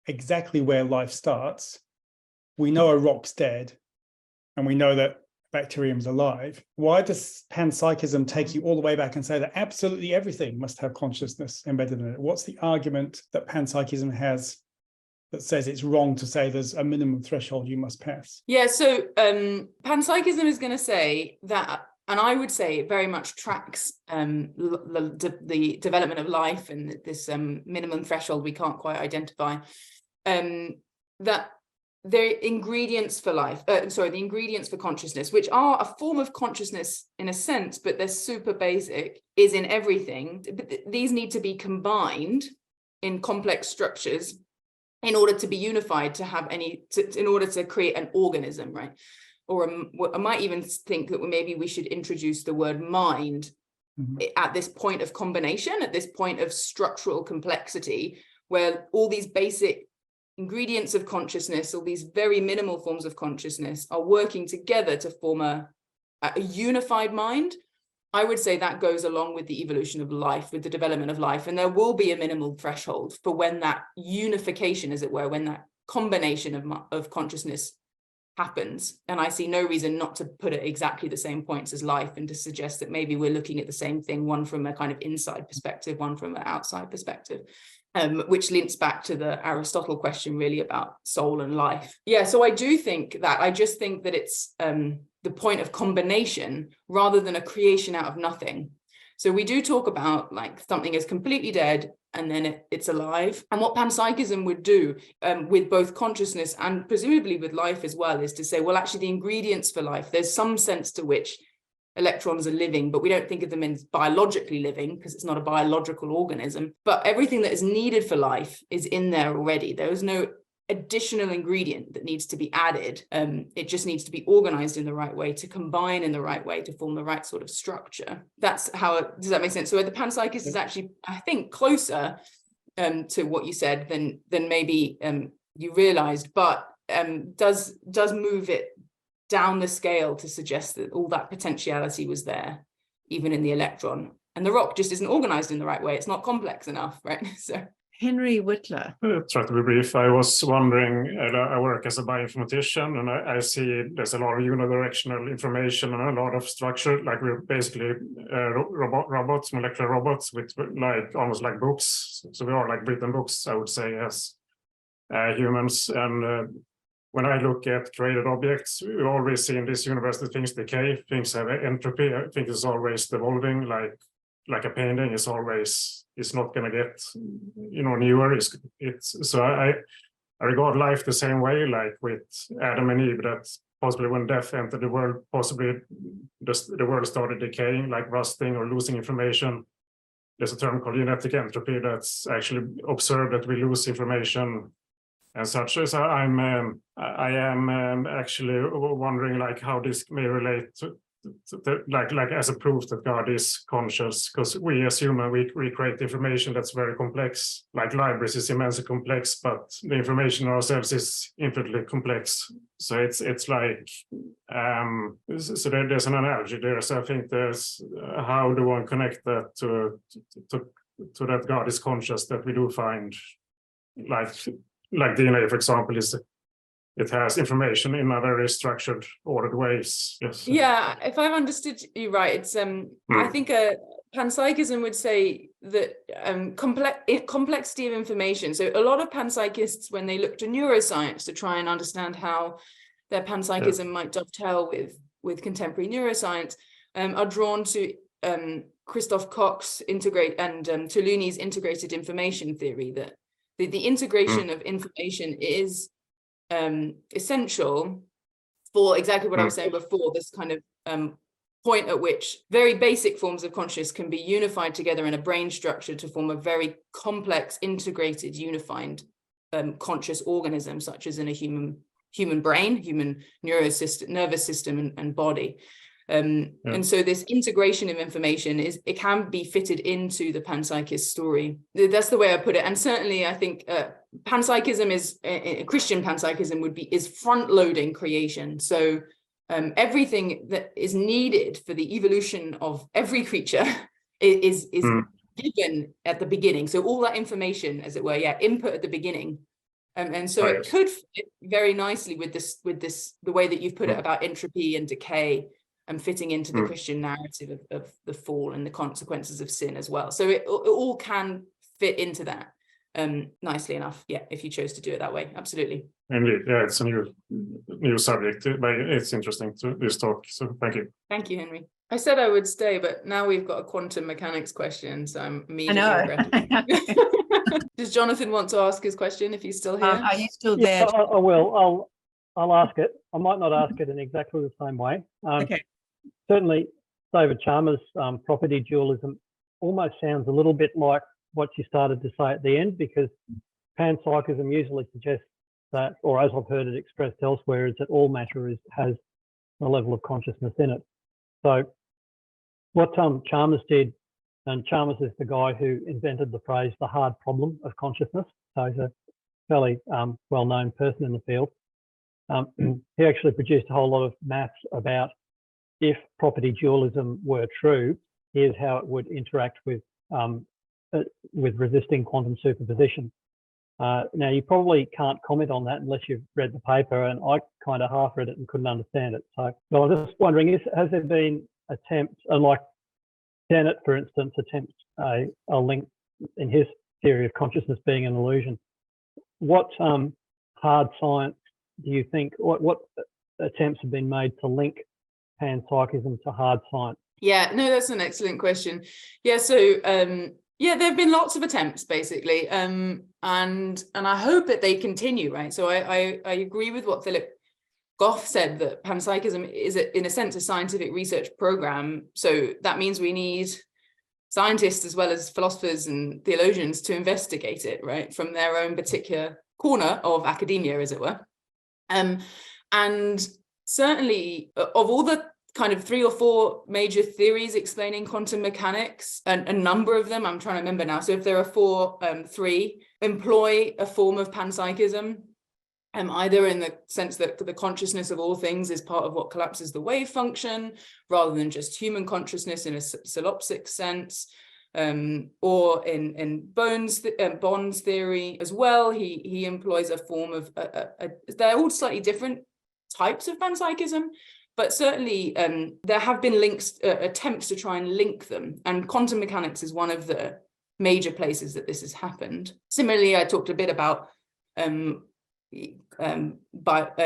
exactly where life starts, we know a rock's dead. And we know that bacterium's alive. Why does panpsychism take you all the way back and say that absolutely everything must have consciousness embedded in it? What's the argument that panpsychism has that says it's wrong to say there's a minimum threshold you must pass? Yeah, so panpsychism is going to say that, and I would say it very much tracks the development of life and this minimum threshold we can't quite identify, that the ingredients for life, the ingredients for consciousness, which are a form of consciousness in a sense, but they're super basic, is in everything. But these need to be combined in complex structures in order to be unified, to have in order to create an organism, right? Or I might even think that maybe we should introduce the word mind at this point of combination, at this point of structural complexity, where all these basic ingredients of consciousness, all these very minimal forms of consciousness are working together to form a unified mind. I would say that goes along with the evolution of life, with the development of life. And there will be a minimal threshold for when that unification, as it were, when that combination of consciousness happens. And I see no reason not to put it exactly the same points as life and to suggest that maybe we're looking at the same thing, one from a kind of inside perspective, one from an outside perspective. Which links back to the Aristotle question really about soul and life. Yeah, so I do think that, I just think that it's the point of combination rather than a creation out of nothing. So we do talk about like something is completely dead and then it's alive. And what panpsychism would do with both consciousness and presumably with life as well is to say, well, actually the ingredients for life, there's some sense to which electrons are living, but we don't think of them as biologically living because it's not a biological organism. But everything that is needed for life is in there already. There is no additional ingredient that needs to be added. It just needs to be organized in the right way, to combine in the right way, to form the right sort of structure. That's how does that make sense? So the panpsychist is actually, I think, closer to what you said than maybe you realized, but does move it down the scale to suggest that all that potentiality was there, even in the electron. And the rock just isn't organized in the right way. It's not complex enough, right? So Henry Whitler. Try to be brief. I was wondering, I work as a bioinformatician, and I see there's a lot of unidirectional information and a lot of structure, like we're basically robots, molecular robots with like almost like books. So we are like written books, I would say, as humans. And when I look at created objects, we always see in this universe that things decay, things have entropy. I think it's always evolving, like a painting is always, it's not going to get, newer. So I regard life the same way, like with Adam and Eve, that possibly when death entered the world, possibly the world started decaying, like rusting or losing information. There's a term called genetic entropy that's actually observed that we lose information and such. So I am actually wondering like how this may relate to like as a proof that God is conscious, because we as human we create information that's very complex. Like libraries is immensely complex, but the information in ourselves is infinitely complex. So it's like so there's an analogy there. So I think there's how do one connect that to that God is conscious, that we do find like DNA, for example, it has information in a very structured, ordered ways. Yes. Yeah, if I've understood you right, it's I think panpsychism would say that complexity of information. So a lot of panpsychists, when they look to neuroscience to try and understand how their panpsychism might dovetail with contemporary neuroscience, are drawn to Christoph Koch's Tuluni's integrated information theory, that the integration of information is essential for exactly what I was saying before, this kind of point at which very basic forms of consciousness can be unified together in a brain structure to form a very complex, integrated, unified conscious organism, such as in a human brain, human nervous system and body. And so this integration of information it can be fitted into the panpsychist story. That's the way I put it. And certainly I think panpsychism is Christian panpsychism is front-loading creation. So everything that is needed for the evolution of every creature is given at the beginning. So all that information, as it were, input at the beginning And so it could fit very nicely with the way that you've put it about entropy and decay, and fitting into the Christian narrative of the fall and the consequences of sin as well. So it all can fit into that nicely enough, yeah, if you chose to do it that way. Absolutely. Indeed, yeah, it's a new subject, but it's interesting to this talk. So thank you. Thank you, Henry. I said I would stay, but now we've got a quantum mechanics question, so I'm immediately regretting. Does Jonathan want to ask his question if he's still here? Are you still there? Yeah, I will. I'll ask it. I might not ask it in exactly the same way. Okay. Certainly, David Chalmers' property dualism almost sounds a little bit like what you started to say at the end, because panpsychism usually suggests that, or as I've heard it expressed elsewhere, is that all matter has a level of consciousness in it. So what Chalmers did, and Chalmers is the guy who invented the phrase "the hard problem of consciousness," so he's a fairly well-known person in the field. He actually produced a whole lot of maths about, if property dualism were true, here's how it would interact with resisting quantum superposition. Now, you probably can't comment on that unless you've read the paper, and I kind of half read it and couldn't understand it. So well, I'm just wondering, has there been attempts, like Dennett, for instance, attempts a link in his theory of consciousness being an illusion? What hard science do you think, what attempts have been made to link panpsychism to hard science? Yeah, no, that's an excellent question. Yeah, so yeah, there have been lots of attempts, basically, and I hope that they continue, right? So I agree with what Philip Goff said, that panpsychism is, in a sense, a scientific research program. So that means we need scientists as well as philosophers and theologians to investigate it, right, from their own particular corner of academia, as it were. And certainly, of all the kind of 3 or 4 major theories explaining quantum mechanics, and a number of them, I'm trying to remember now. So if there are 4, 3 employ a form of panpsychism, either in the sense that the consciousness of all things is part of what collapses the wave function, rather than just human consciousness in a solipsistic sense, or in Bond's theory as well. He employs a form of, they're all slightly different types of panpsychism, but certainly there have been attempts to try and link them, and quantum mechanics is one of the major places that this has happened. Similarly, I talked a bit about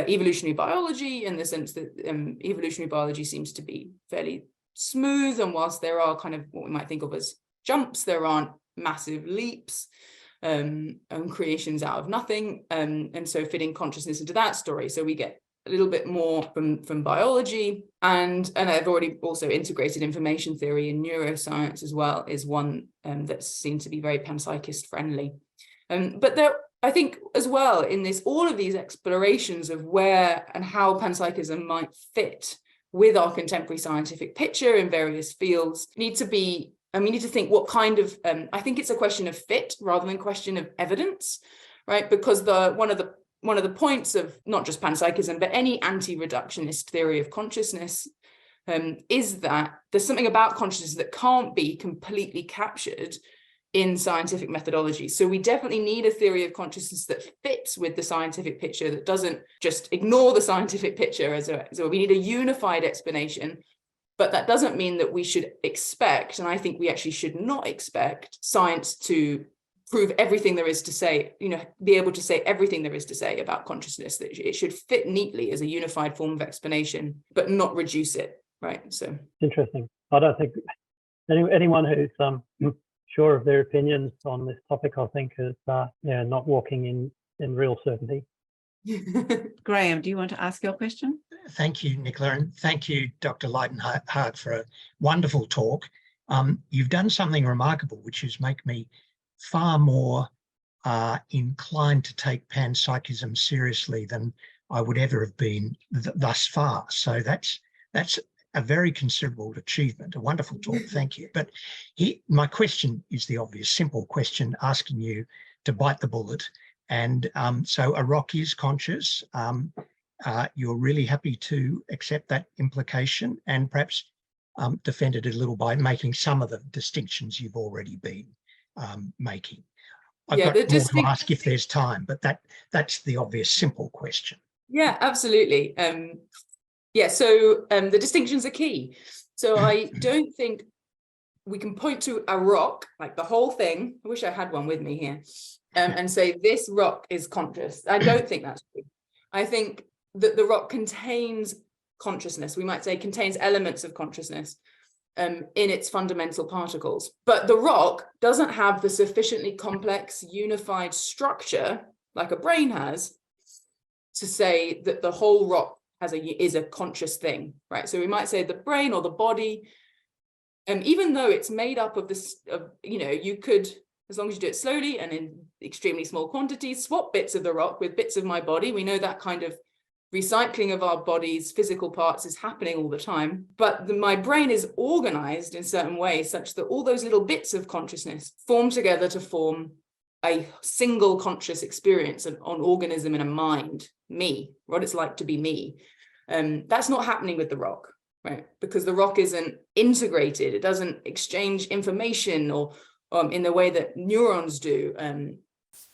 evolutionary biology, in the sense that evolutionary biology seems to be fairly smooth, and whilst there are kind of what we might think of as jumps, there aren't massive leaps and creations out of nothing, and so fitting consciousness into that story, so we get a little bit more from biology, and I've already also integrated information theory in neuroscience as well, is one that seems to be very panpsychist friendly. But there, I think as well, in all of these explorations of where and how panpsychism might fit with our contemporary scientific picture in various fields, we need to think what kind of, I think it's a question of fit rather than a question of evidence, right? Because one of the points of not just panpsychism, but any anti-reductionist theory of consciousness is that there's something about consciousness that can't be completely captured in scientific methodology. So we definitely need a theory of consciousness that fits with the scientific picture, that doesn't just ignore the scientific picture so we need a unified explanation. But that doesn't mean that we should expect, and I think we actually should not expect, science to prove everything there is to say, be able to say everything there is to say about consciousness, that it should fit neatly as a unified form of explanation, but not reduce it, right? So interesting. I don't think anyone who's sure of their opinions on this topic, I think, is not walking in real certainty. Graham, do you want to ask your question? Thank you, Nicola, and thank you, Dr. Leidenhag, for a wonderful talk. You've done something remarkable, which is make me far more inclined to take panpsychism seriously than I would ever have been thus far. So that's a very considerable achievement, a wonderful talk, thank you. But my question is the obvious, simple question, asking you to bite the bullet. And so a rock is conscious. You're really happy to accept that implication and perhaps defend it a little by making some of the distinctions you've already been making. I've Yeah, got the more to distinct- ask if there's time, but that's the obvious simple question. Yeah, absolutely. Yeah, so the distinctions are key. So I don't think we can point to a rock, like the whole thing. I wish I had one with me here, and say this rock is conscious. I don't think that's true. I think that the rock contains consciousness. We might say contains elements of consciousness in its fundamental particles. But the rock doesn't have the sufficiently complex, unified structure like a brain has to say that the whole rock is a conscious thing, right? So we might say the brain or the body, even though it's made up of this, you could, as long as you do it slowly and in extremely small quantities, swap bits of the rock with bits of my body. We know that kind of recycling of our body's physical parts is happening all the time. But my brain is organized in certain ways such that all those little bits of consciousness form together to form a single conscious experience, an organism in a mind, me, what it's like to be me. That's not happening with the rock, right? Because the rock isn't integrated. It doesn't exchange information or in the way that neurons do.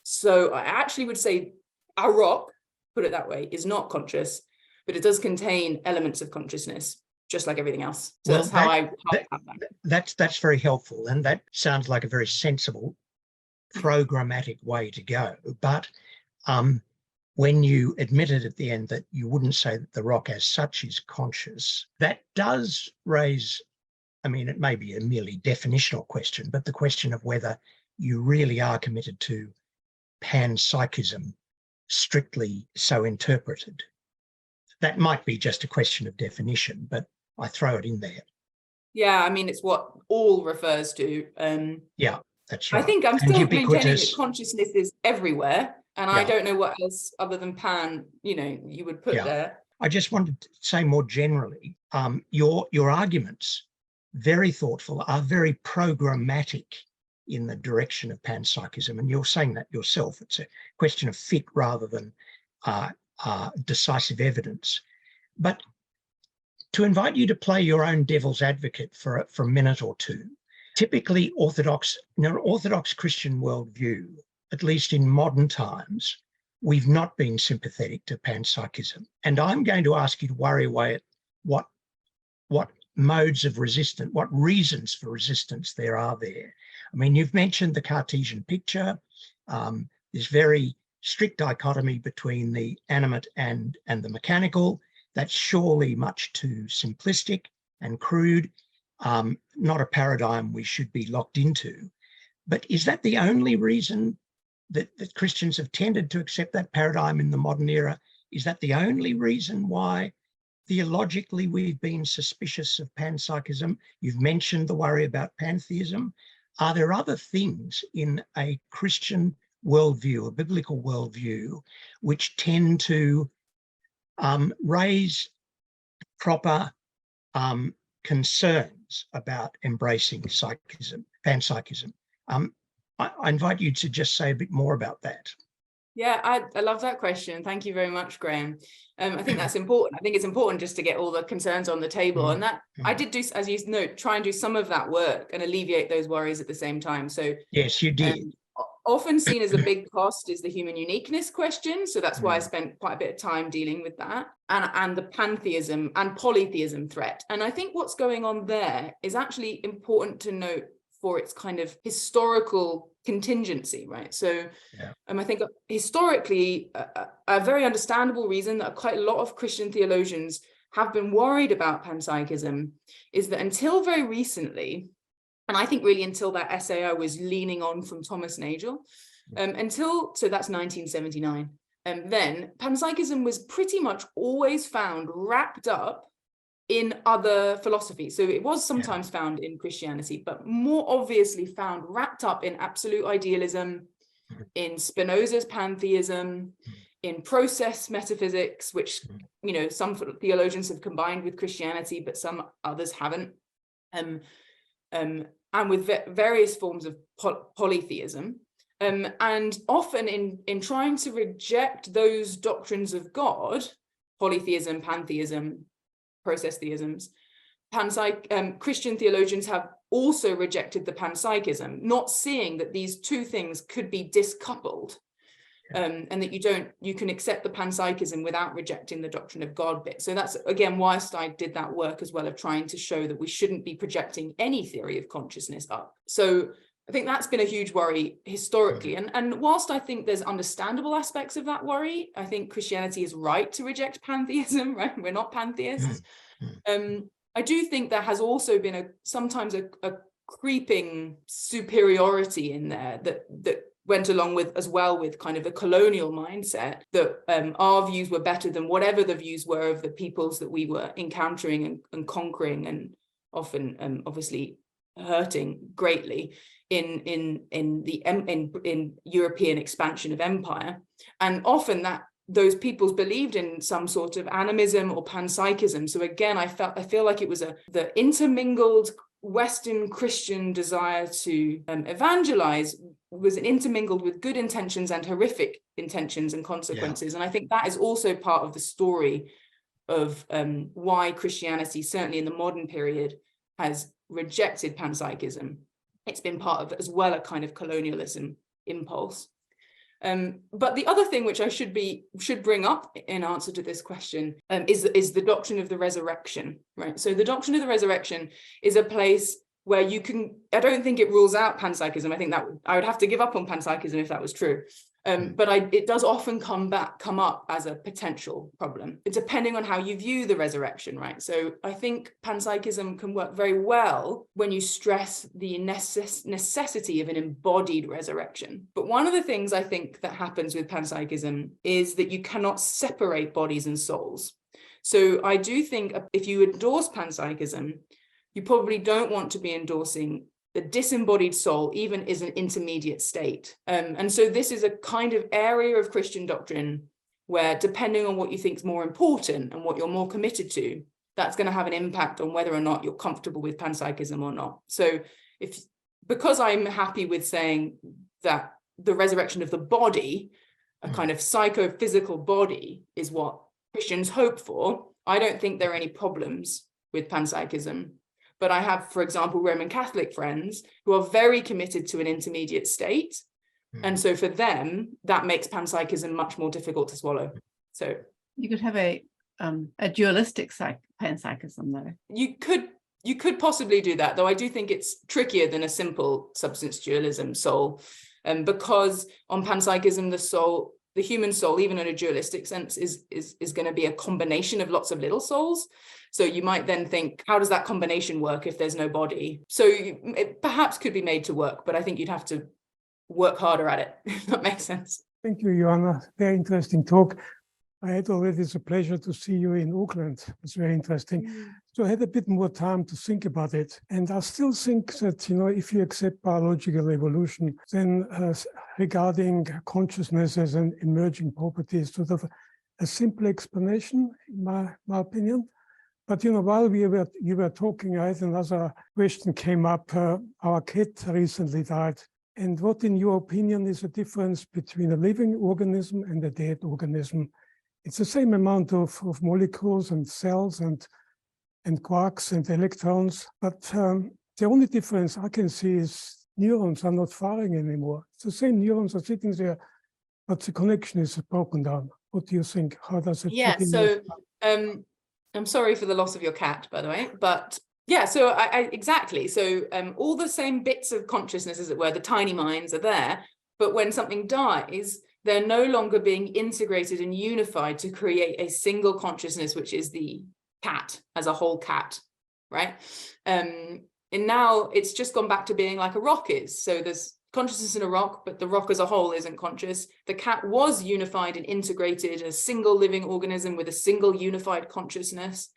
So I actually would say a rock, put it that way, is not conscious, but it does contain elements of consciousness, just like everything else. So Well, that's how that's very helpful, and that sounds like a very sensible programmatic way to go. But when you admitted at the end that you wouldn't say that the rock as such is conscious, that does raise, I mean, it may be a merely definitional question, but the question of whether you really are committed to panpsychism, strictly so interpreted. That might be just a question of definition, but I throw it in there. Yeah, I mean, it's what all refers to. Yeah, that's right. I think I'm still maintaining that consciousness is everywhere. And I don't know what else other than pan, you would put there. I just wanted to say more generally, your arguments, very thoughtful, are very programmatic in the direction of panpsychism. And you're saying that yourself. It's a question of fit rather than decisive evidence. But to invite you to play your own devil's advocate for a minute or two, typically Orthodox Christian worldview, at least in modern times, we've not been sympathetic to panpsychism. And I'm going to ask you to worry away at what modes of resistance, what reasons for resistance there are there. I mean, you've mentioned the Cartesian picture, this very strict dichotomy between the animate and the mechanical. That's surely much too simplistic and crude, not a paradigm we should be locked into. But is that the only reason that Christians have tended to accept that paradigm in the modern era? Is that the only reason why theologically we've been suspicious of panpsychism? You've mentioned the worry about pantheism. Are there other things in a Christian worldview, a biblical worldview, which tend to raise proper concerns about embracing panpsychism? I invite you to just say a bit more about that. Yeah, I love that question. Thank you very much, Graham. I think that's important. I think it's important just to get all the concerns on the table. And that I did do, as you know, try and do some of that work and alleviate those worries at the same time. So yes, you did. Often seen as a big cost is the human uniqueness question. So that's why I spent quite a bit of time dealing with that and the pantheism and polytheism threat. And I think what's going on there is actually important to note for its kind of historical contingency, right? So I think historically, a very understandable reason that quite a lot of Christian theologians have been worried about panpsychism is that until very recently, and I think really until that essay I was leaning on from Thomas Nagel, so that's 1979, then panpsychism was pretty much always found wrapped up in other philosophies. So it was sometimes found in Christianity, but more obviously found wrapped up in absolute idealism, in Spinoza's pantheism, in process metaphysics, which, some theologians have combined with Christianity, but some others haven't. And with various forms of polytheism. And often in trying to reject those doctrines of God, polytheism, pantheism, process theisms, Christian theologians have also rejected the panpsychism, not seeing that these two things could be discoupled, and that you can accept the panpsychism without rejecting the doctrine of God bit. So that's, again, whilst I did that work as well of trying to show that we shouldn't be projecting any theory of consciousness up. So I think that's been a huge worry historically. And whilst I think there's understandable aspects of that worry, I think Christianity is right to reject pantheism, right? We're not pantheists. I do think there has also been sometimes a creeping superiority in there that went along with, as well, with kind of a colonial mindset that our views were better than whatever the views were of the peoples that we were encountering and conquering, and often obviously hurting greatly in European expansion of empire. And often those peoples believed in some sort of animism or panpsychism. So again, I feel like it was the intermingled Western Christian desire to evangelize was intermingled with good intentions and horrific intentions and consequences. And I think that is also part of the story of why Christianity, certainly in the modern period, has rejected panpsychism. It's been part of, as well, a kind of colonialism impulse. But the other thing which I should bring up in answer to this question is the doctrine of the resurrection, right? So the doctrine of the resurrection is a place where you can, I don't think it rules out panpsychism. I think that I would have to give up on panpsychism if that was true. But it does often come up as a potential problem, depending on how you view the resurrection, right? So I think panpsychism can work very well when you stress the necessity of an embodied resurrection. But one of the things I think that happens with panpsychism is that you cannot separate bodies and souls. So I do think if you endorse panpsychism, you probably don't want to be endorsing the disembodied soul, even is an intermediate state. And so this is a kind of area of Christian doctrine where, depending on what you think is more important and what you're more committed to, that's going to have an impact on whether or not you're comfortable with panpsychism or not. So because I'm happy with saying that the resurrection of the body, a kind of psychophysical body, is what Christians hope for, I don't think there are any problems with panpsychism. But I have, for example, Roman Catholic friends who are very committed to an intermediate state. And so for them, that makes panpsychism much more difficult to swallow. So you could have a dualistic panpsychism, though. You could possibly do that, though I do think it's trickier than a simple substance dualism soul. Because on panpsychism, the human soul, even in a dualistic sense, is going to be a combination of lots of little souls. So you might then think, how does that combination work if there's no body? So it perhaps could be made to work, but I think you'd have to work harder at it, if that makes sense. Thank you, Joanna. Very interesting talk. I had already the pleasure to see you in Auckland. It's very interesting. So I had a bit more time to think about it. And I still think that, if you accept biological evolution, then regarding consciousnesses and emerging properties, sort of a simple explanation, in my opinion. But, while you were talking, I had another question came up. Our cat recently died. And what, in your opinion, is the difference between a living organism and a dead organism? It's the same amount of molecules and cells and quarks and electrons, but the only difference I can see is neurons are not firing anymore. It's the same neurons are sitting there, but the connection is broken down. What do you think? How does it fit in? So I'm sorry for the loss of your cat, by the way, but yeah, so I exactly. So all the same bits of consciousness, as it were, the tiny minds are there, but when something dies, they're no longer being integrated and unified to create a single consciousness, which is the cat as a whole cat, right? And now it's just gone back to being like a rock is. So there's consciousness in a rock, but the rock as a whole isn't conscious. The cat was unified and integrated, a single living organism with a single unified consciousness.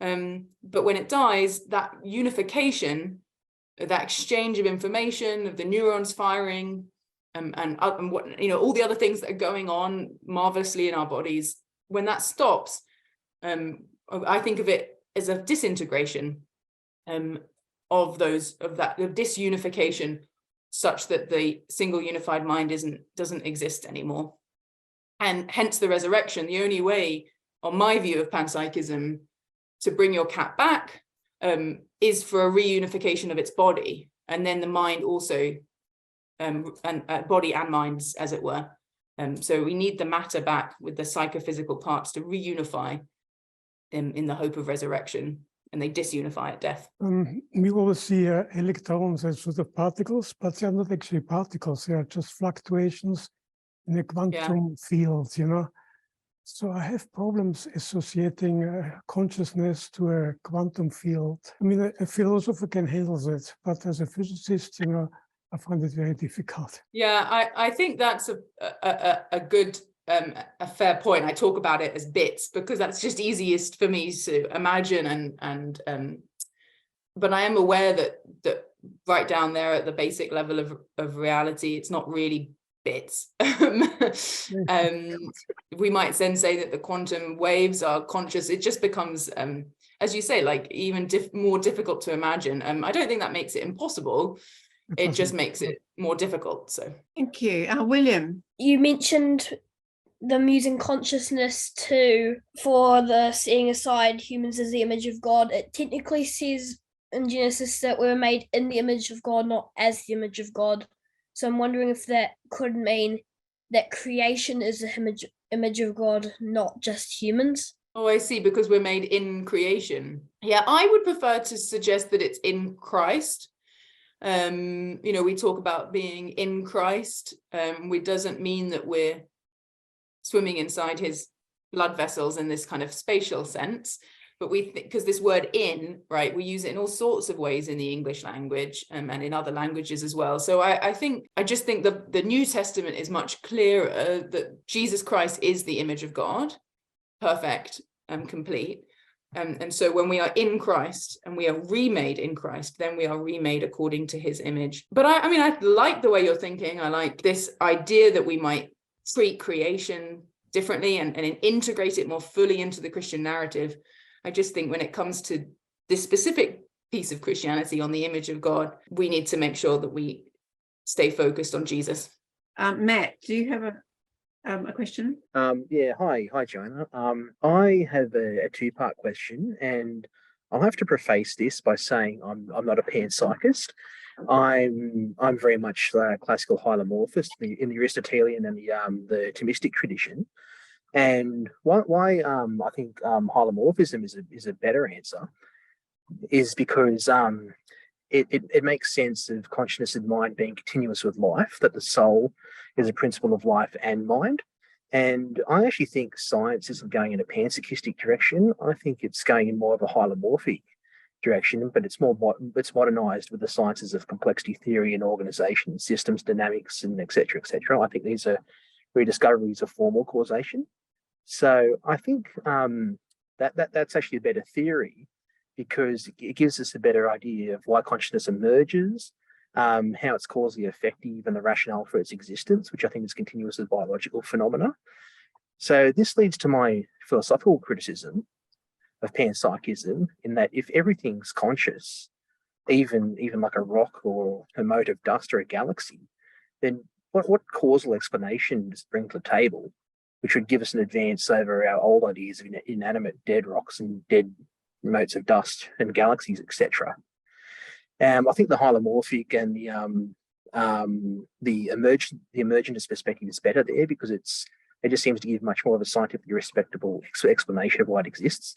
But when it dies, that unification, that exchange of information, of the neurons firing, and what, all the other things that are going on marvelously in our bodies, when that stops, I think of it as a disintegration of disunification, such that the single unified mind doesn't exist anymore. And hence the resurrection. The only way, on my view of panpsychism, to bring your cat back is for a reunification of its body, and then the mind also, and body and minds, as it were. So we need the matter back with the psychophysical parts to reunify in the hope of resurrection, and they disunify at death. We always see electrons as sort of particles, but they're not actually particles. They are just fluctuations in the quantum field, you know. So I have problems associating consciousness to a quantum field. I mean, a philosopher can handle it, but as a physicist, you know, I find it very difficult. Yeah, I think that's a good, a fair point. I talk about it as bits because that's just easiest for me to imagine, but I am aware that right down there at the basic level of reality, it's not really bits. We might then say that the quantum waves are conscious. It just becomes, as you say, like even more difficult to imagine. I don't think that makes it impossible. It just makes it more difficult. So thank you. William. You mentioned them using consciousness for the setting aside humans as the image of God. It technically says in Genesis that we were made in the image of God, not as the image of God. So I'm wondering if that could mean that creation is the image of God, not just humans. Oh, I see, because we're made in creation. Yeah, I would prefer to suggest that it's in Christ. You know, we talk about being in Christ. It doesn't mean that we're swimming inside his blood vessels in this kind of spatial sense, but because this word in, right, we use it in all sorts of ways in the English language and in other languages as well. So I just think the New Testament is much clearer that Jesus Christ is the image of God, perfect and complete. And so when we are in Christ and we are remade in Christ, then we are remade according to his image. But I mean, I like the way you're thinking. I like this idea that we might treat creation differently and integrate it more fully into the Christian narrative. I just think when it comes to this specific piece of Christianity on the image of God, we need to make sure that we stay focused on Jesus. Matt, do you have a question? Yeah, hi Joanna. I have a two-part question, and I'll have to preface this by saying I'm not a panpsychist. I'm very much a classical hylomorphist in the Aristotelian and the Thomistic tradition. And why I think hylomorphism is a better answer is because it makes sense of consciousness and mind being continuous with life, that the soul is a principle of life and mind. And I actually think science isn't going in a panpsychistic direction. I think it's going in more of a hylomorphic direction, but it's modernized with the sciences of complexity theory and organization, systems dynamics, and et cetera, et cetera. I think these are rediscoveries of formal causation. So I think that's actually a better theory, because it gives us a better idea of why consciousness emerges, how it's causally effective, and the rationale for its existence, which I think is continuous with biological phenomena. So this leads to my philosophical criticism of panpsychism, in that if everything's conscious, even like a rock or a mote of dust or a galaxy, then what causal explanation does it bring to the table, which would give us an advance over our old ideas of inanimate dead rocks and dead motes of dust and galaxies, etc. I think the hylomorphic and the emergentist perspective is better there, because it just seems to give much more of a scientifically respectable explanation of why it exists.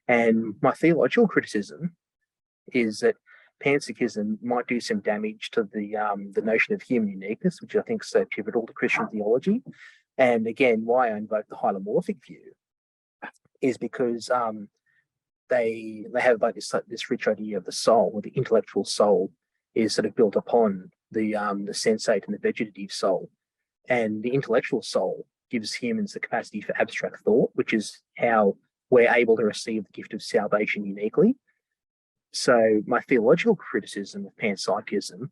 And my theological criticism is that panpsychism might do some damage to the notion of human uniqueness, which I think is so pivotal to Christian theology. And again, why I invoke the hylomorphic view is because they have like this rich idea of the soul, or the intellectual soul is sort of built upon the sensate and the vegetative soul. And the intellectual soul gives humans the capacity for abstract thought, which is how we're able to receive the gift of salvation uniquely. So my theological criticism of panpsychism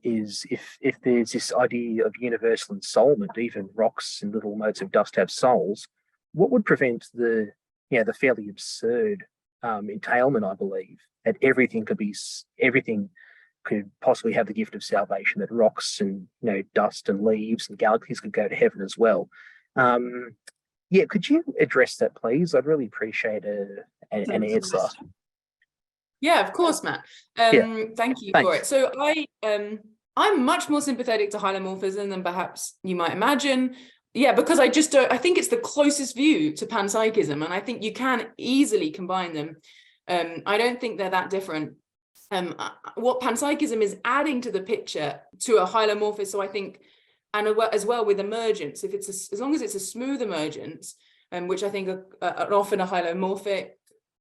is if there's this idea of universal ensoulment, even rocks and little motes of dust have souls, what would prevent the fairly absurd entailment, I believe, that everything could possibly have the gift of salvation, that rocks and dust and leaves and galaxies could go to heaven as well. Could you address that, please? I'd really appreciate an answer. Yeah, of course, Matt. Thank you for it. So I'm much more sympathetic to hylomorphism than perhaps you might imagine. Yeah, because I think it's the closest view to panpsychism, and I think you can easily combine them. I don't think they're that different. What panpsychism is adding to the picture to a hylomorphism, so I think, and as well with emergence, if it's as long as it's a smooth emergence, which I think often a hylomorphic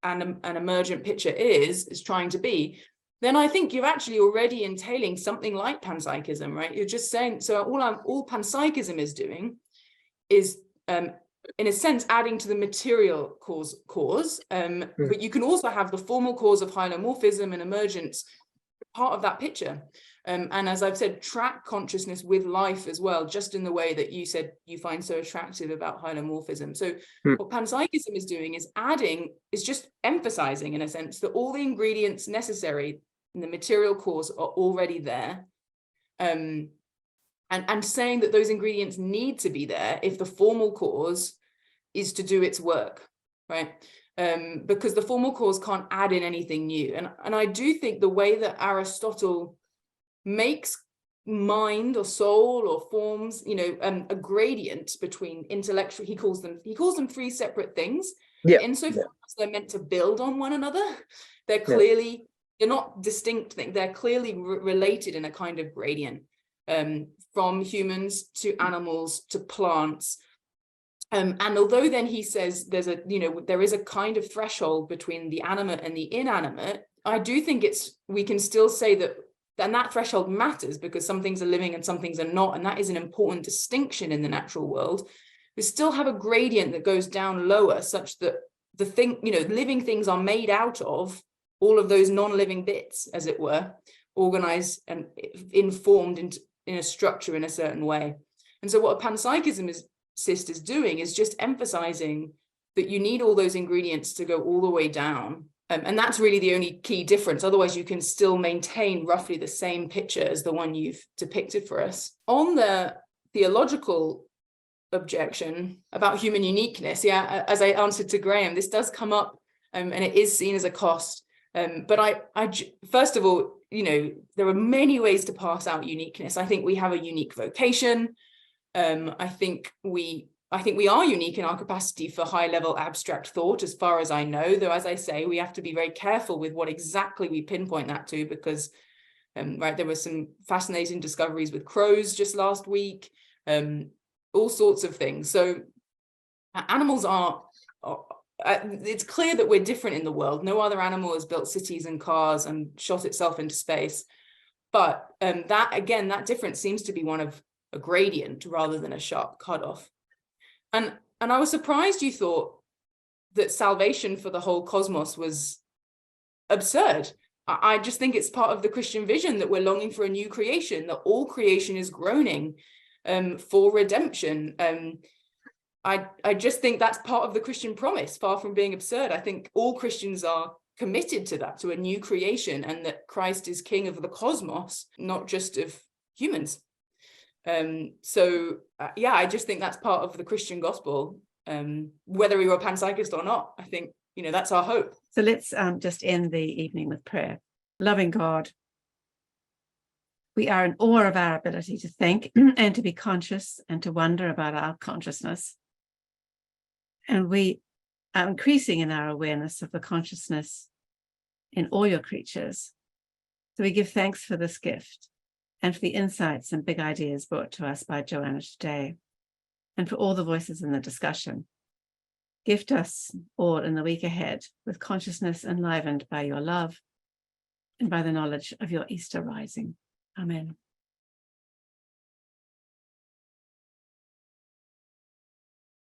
and an emergent picture is trying to be, then I think you're actually already entailing something like panpsychism, right? You're just saying, so all panpsychism is doing is, in a sense, adding to the material cause, but you can also have the formal cause of hylomorphism and emergence part of that picture. And as I've said, track consciousness with life as well, just in the way that you said you find so attractive about hylomorphism. So what panpsychism is doing is just emphasizing, in a sense, that all the ingredients necessary in the material cause are already there. And saying that those ingredients need to be there if the formal cause is to do its work, right? Because the formal cause can't add in anything new. And I do think the way that Aristotle makes mind or soul or forms, a gradient between intellectual, he calls them three separate things. Insofar as they're meant to build on one another, they're not distinct things. They're clearly related in a kind of gradient, from humans to animals to plants. And although then he says there is a kind of threshold between the animate and the inanimate, I do think we can still say that threshold matters, because some things are living and some things are not, and that is an important distinction in the natural world. We still have a gradient that goes down lower, such that living things are made out of all of those non-living bits, as it were, organized and informed in a structure in a certain way. And so what a panpsychism is doing is just emphasizing that you need all those ingredients to go all the way down. And that's really the only key difference. Otherwise, you can still maintain roughly the same picture as the one you've depicted for us. On the theological objection about human uniqueness, as I answered to Graham, this does come up, and it is seen as a cost. But I first of all, there are many ways to pass out uniqueness. I think we have a unique vocation. I think we are unique in our capacity for high-level abstract thought, as far as I know, though, as I say, we have to be very careful with what exactly we pinpoint that to, because there were some fascinating discoveries with crows just last week, all sorts of things. So animals it's clear that we're different in the world. No other animal has built cities and cars and shot itself into space. But that difference seems to be one of a gradient rather than a sharp cutoff. And I was surprised you thought that salvation for the whole cosmos was absurd. I just think it's part of the Christian vision that we're longing for a new creation, that all creation is groaning for redemption. I just think that's part of the Christian promise, far from being absurd. I think all Christians are committed to that, to a new creation, and that Christ is king of the cosmos, not just of humans. I just think that's part of the Christian gospel, whether you're a panpsychist or not. I think, that's our hope. So let's just end the evening with prayer. Loving God, we are in awe of our ability to think and to be conscious and to wonder about our consciousness. And we are increasing in our awareness of the consciousness in all your creatures. So we give thanks for this gift, and for the insights and big ideas brought to us by Joanna today, and for all the voices in the discussion. Gift us all in the week ahead with consciousness enlivened by your love and by the knowledge of your Easter rising. Amen.